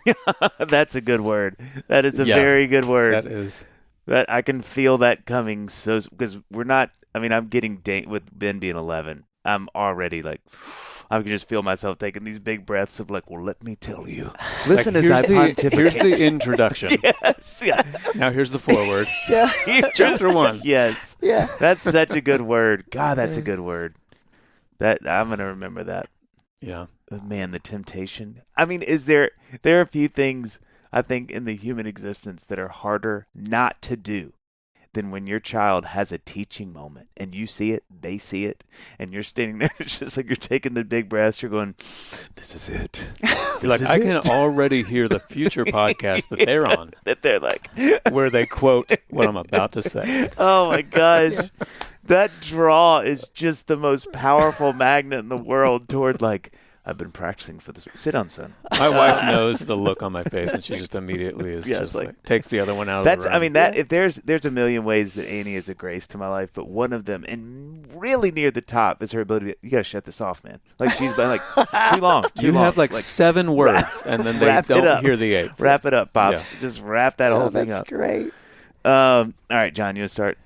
S1: That's a good word. That is a very good word.
S2: That is.
S1: That I can feel that coming. So because we're not. I mean, I'm getting with Ben being 11. I'm already like, I can just feel myself taking these big breaths of like, well, let me tell you. Listen as I pontificate.
S2: Here's the introduction.
S1: Yes. Yeah.
S2: Now here's the foreword.
S3: Yeah.
S2: Chapter 1.
S1: Yes.
S3: Yeah.
S1: That's such a good word. God, that's a good word. That I'm gonna remember that.
S2: Yeah.
S1: Man, the temptation. I mean, there are a few things I think in the human existence that are harder not to do than when your child has a teaching moment and you see it, they see it, and you're standing there. It's just like you're taking the big breaths. You're going, "This is it."
S2: You're like, I can already hear the future podcast that they're on.
S1: That they're like,
S2: where they quote what I'm about to say.
S1: Oh my gosh. That draw is just the most powerful magnet in the world toward like, I've been practicing for this. Sit down, son.
S2: My wife knows the look on my face, and she just immediately is just like takes the other one out of the room.
S1: I mean, that if there's a million ways that Annie is a grace to my life, but one of them, and really near the top, is her ability. You gotta shut this off, man. Like she's been like too long.
S2: You have like 7 words, and then they don't hear the 8th.
S1: Wrap it up, Pops. Yeah. Just wrap that whole thing up.
S3: That's great.
S1: All right, John, you want to start?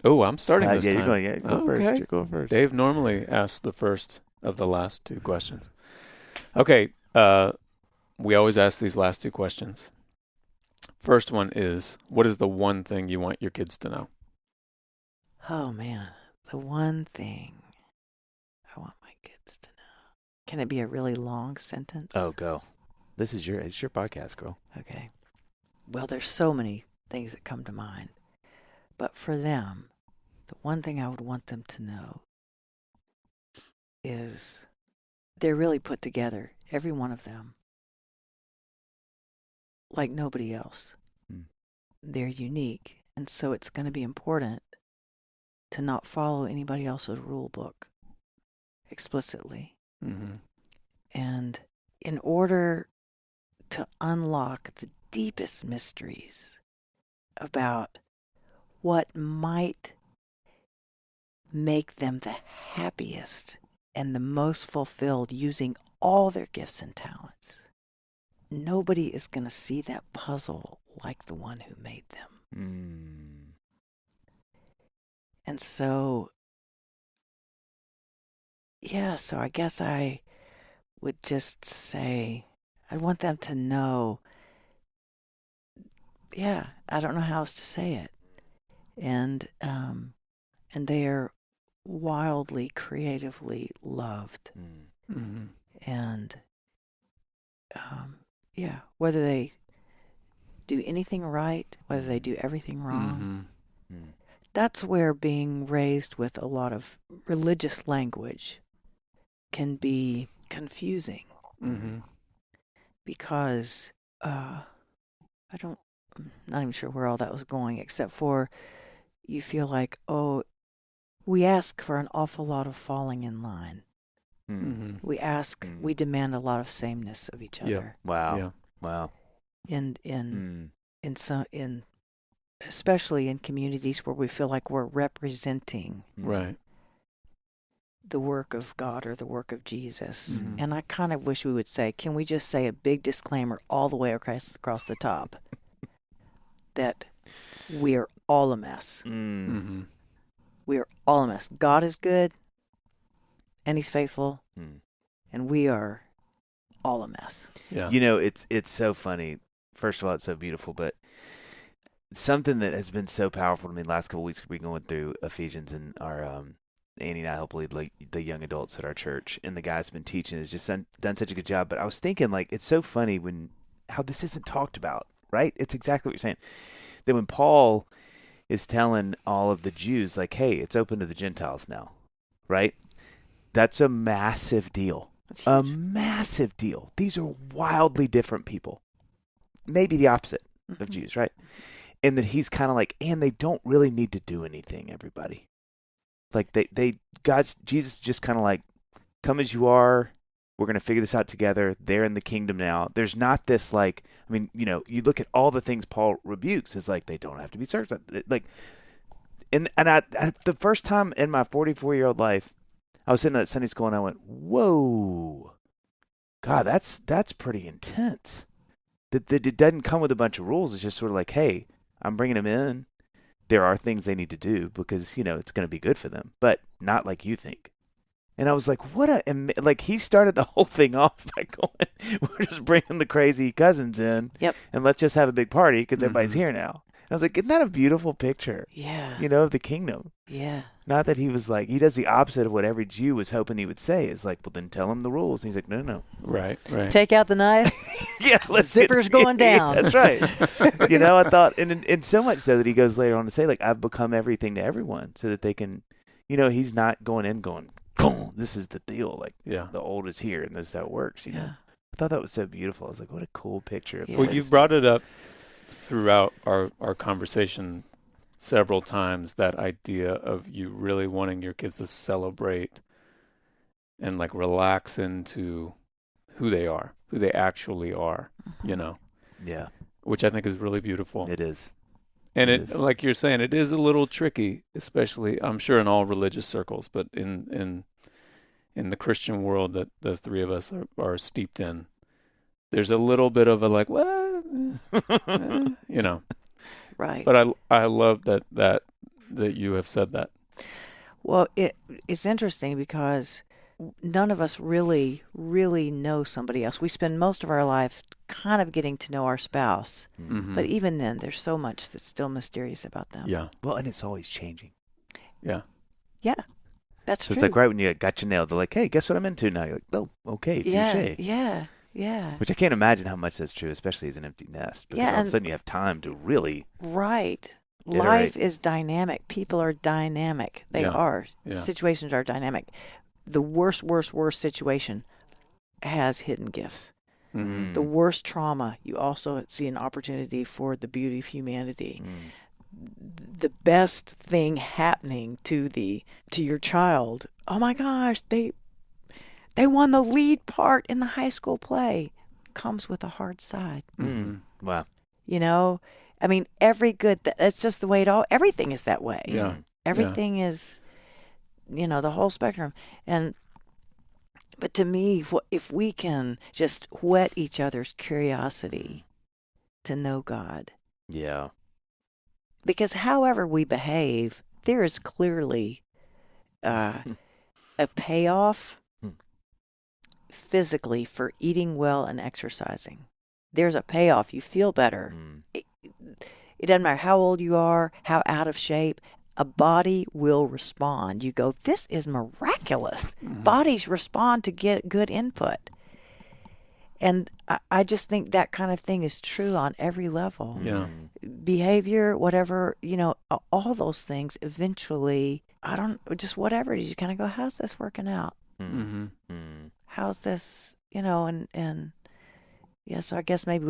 S2: Oh, I'm starting this time.
S1: You're going first.
S2: Dave normally asks the first of the last 2 questions. Okay, we always ask these last 2 questions. First one is, what is the one thing you want your kids to know?
S3: Oh, man. The one thing I want my kids to know. Can it be a really long sentence?
S1: Oh, go. It's your podcast, girl.
S3: Okay. Well, there's so many things that come to mind. But for them, the one thing I would want them to know is they're really put together, every one of them, like nobody else. They're unique, and so it's going to be important to not follow anybody else's rule book explicitly.
S2: Mm-hmm.
S3: And in order to unlock the deepest mysteries about what might make them the happiest and the most fulfilled using all their gifts and talents, nobody is going to see that puzzle like the one who made them. And so, so I guess I would just say, I want them to know, I don't know how else to say it. And they are wildly, creatively loved.
S2: Mm-hmm.
S3: And, whether they do anything right, whether they do everything wrong, that's where being raised with a lot of religious language can be confusing.
S2: Mm-hmm.
S3: Because I'm not even sure where all that was going, except for you feel like, we ask for an awful lot of falling in line.
S2: Mm-hmm.
S3: We demand a lot of sameness of each other.
S1: Wow.
S2: Yeah.
S1: Wow.
S3: Especially in communities where we feel like we're representing
S2: right
S3: the work of God or the work of Jesus.
S2: Mm-hmm.
S3: And I kind of wish we would say, can we just say a big disclaimer all the way across the top that we are all a mess.
S2: Mm-hmm.
S3: We are all a mess. God is good and he's faithful, and we are all a mess.
S2: Yeah.
S1: It's so funny. First of all, it's so beautiful, but something that has been so powerful to me the last couple of weeks, we're going through Ephesians, and our Annie and I help lead the young adults at our church, and the guy's been teaching has just done such a good job. But I was thinking, it's so funny how this isn't talked about, right? It's exactly what you're saying. That when Paul is telling all of the Jews, hey, it's open to the Gentiles now, right? That's a massive deal. A massive deal. These are wildly different people. Maybe the opposite of Jews, right? And that he's kind of and they don't really need to do anything, everybody. Jesus just kind of come as you are. We're going to figure this out together. They're in the kingdom now. There's not this you look at all the things Paul rebukes is they don't have to be searched. And I the first time in my 44-year-old life, I was sitting at Sunday school and I went, whoa, God, that's pretty intense. That it doesn't come with a bunch of rules. It's just sort of hey, I'm bringing them in. There are things they need to do because, it's going to be good for them, but not like you think. And I was he started the whole thing off by going, we're just bringing the crazy cousins in.
S3: Yep.
S1: And let's just have a big party because everybody's here now. And I was isn't that a beautiful picture?
S3: Yeah.
S1: Of the kingdom.
S3: Yeah.
S1: Not that he was he does the opposite of what every Jew was hoping he would say. Is well, then tell him the rules. And he's no.
S2: Right.
S3: Take out the knife.
S1: Yeah,
S3: Zipper's going down.
S1: That's right. I thought, and so much so that he goes later on to say, I've become everything to everyone so that they can, he's not going in going, boom, this is the deal. The old is here and this is how it works,
S3: Yeah.
S1: I thought that was so beautiful. I was what a cool picture.
S3: Yeah.
S2: Well, you've brought it up throughout our conversation several times, that idea of you really wanting your kids to celebrate and relax into who they are, who they actually are,
S1: Yeah.
S2: Which I think is really beautiful.
S1: It is.
S2: And
S1: it is.
S2: Like you're saying, it is a little tricky, especially I'm sure in all religious circles, but in the Christian world that the three of us are steeped in, there's a little bit of a
S3: Right.
S2: But I love that you have said that.
S3: Well, it's interesting because none of us really know somebody else. We spend most of our life kind of getting to know our spouse.
S2: Mm-hmm.
S3: But even then, there's so much that's still mysterious about them.
S2: Yeah.
S1: Well, and it's always changing.
S2: Yeah.
S3: Yeah. That's
S1: so
S3: true.
S1: It's right when you got your nail, they're hey, guess what I'm into now? You're oh, okay, touche.
S3: Yeah.
S1: Which I can't imagine how much that's true, especially as an empty nest. Because all of a sudden you have time to really...
S3: Right.
S1: Iterate.
S3: Life is dynamic. People are dynamic. They are.
S2: Yeah.
S3: Situations are dynamic. The worst situation has hidden gifts.
S2: Mm-hmm.
S3: The worst trauma, you also see an opportunity for the beauty of humanity. The best thing happening to your child, oh my gosh, they won the lead part in the high school play, comes with a hard side.
S2: Mm-hmm.
S1: Wow.
S3: I mean, that's just the way everything is that way.
S2: Yeah.
S3: Everything is, the whole spectrum. But to me, if we can just whet each other's curiosity to know God.
S1: Yeah.
S3: Because however we behave, there is clearly a payoff physically for eating well and exercising. There's a payoff. You feel better. It doesn't matter how old you are, how out of shape. A body will respond. You go, this is miraculous.
S2: Mm-hmm.
S3: Bodies respond to get good input. And I just think that kind of thing is true on every level.
S2: Yeah.
S3: Behavior, whatever, all those things eventually, whatever it is, you kind of go, how's this working out?
S2: Mm-hmm.
S3: How's this, and yeah, so I guess maybe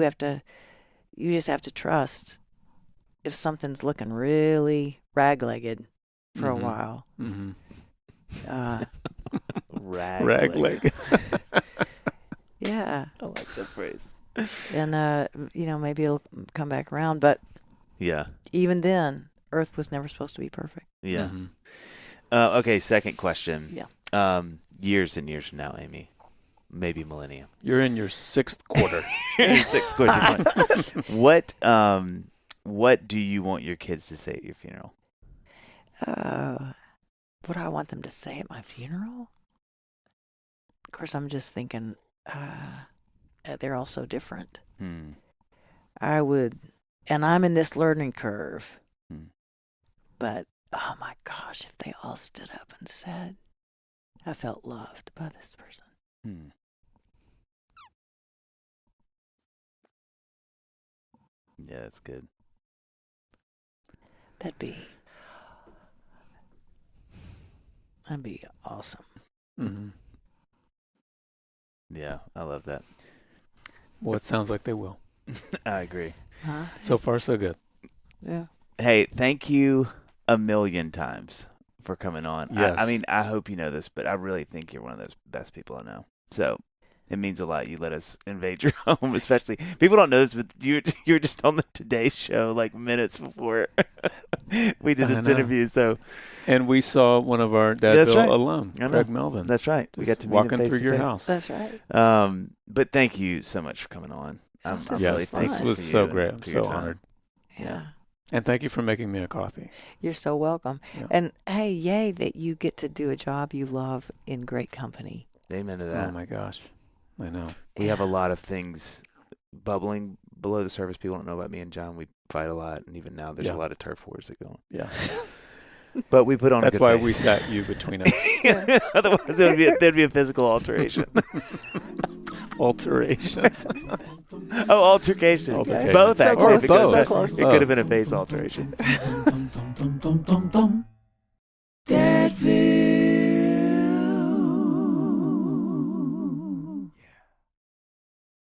S3: you just have to trust if something's looking really rag-legged for a while.
S2: Mm-hmm.
S1: Rag-legged.
S3: Yeah.
S1: I like that phrase.
S3: And, maybe it'll come back around. But
S1: yeah,
S3: even then, Earth was never supposed to be perfect.
S1: Yeah.
S2: Mm-hmm.
S1: Okay, second question.
S3: Yeah.
S1: Years and years from now, Amy, maybe millennium.
S2: You're in your sixth quarter.
S1: Sixth quarter. What do you want your kids to say at your funeral?
S3: What do I want them to say at my funeral? Of course, I'm just thinking, they're all so different.
S1: Hmm.
S3: And I'm in this learning curve.
S1: Hmm.
S3: But, oh my gosh, if they all stood up and said, I felt loved by this person.
S1: Hmm. Yeah, that's good.
S3: That'd be awesome.
S2: Mm-hmm.
S1: Yeah, I love that.
S2: Well, it sounds like they will.
S1: I agree.
S3: Huh?
S2: So far, so good.
S3: Yeah.
S1: Hey, thank you a million times for coming on.
S2: Yes.
S1: I mean, I hope you know this, but I really think you're one of those best people I know. So it means a lot. You let us invade your home, especially people don't know this, but you were just on the Today Show like minutes before we did this interview. So,
S2: and we saw one of our Dadville alum, Greg Melvin.
S1: That's right.
S2: Just
S1: we got to meet
S2: walking
S1: him
S2: through your
S1: face.
S2: house.
S3: That's right.
S1: But thank you so much for coming on. I'm really thankful.
S2: This was so great. I'm so honored.
S3: Yeah.
S2: And thank you for making me a coffee.
S3: You're so welcome. Yeah. And hey, yay that you get to do a job you love in great company.
S1: Amen to that.
S2: Oh my gosh. I know.
S1: We have a lot of things bubbling below the surface. People don't know about me and John. We fight a lot, and even now there's a lot of turf wars that go on.
S2: Yeah.
S1: But we put on
S2: That's
S1: a good
S2: why
S1: face.
S2: we sat you between us.
S1: Otherwise, there'd be a physical alteration.
S2: Alteration.
S1: Altercation. Both,
S3: so
S1: actually.
S3: Close. So close.
S1: It could have been a face alteration.
S4: Dadville.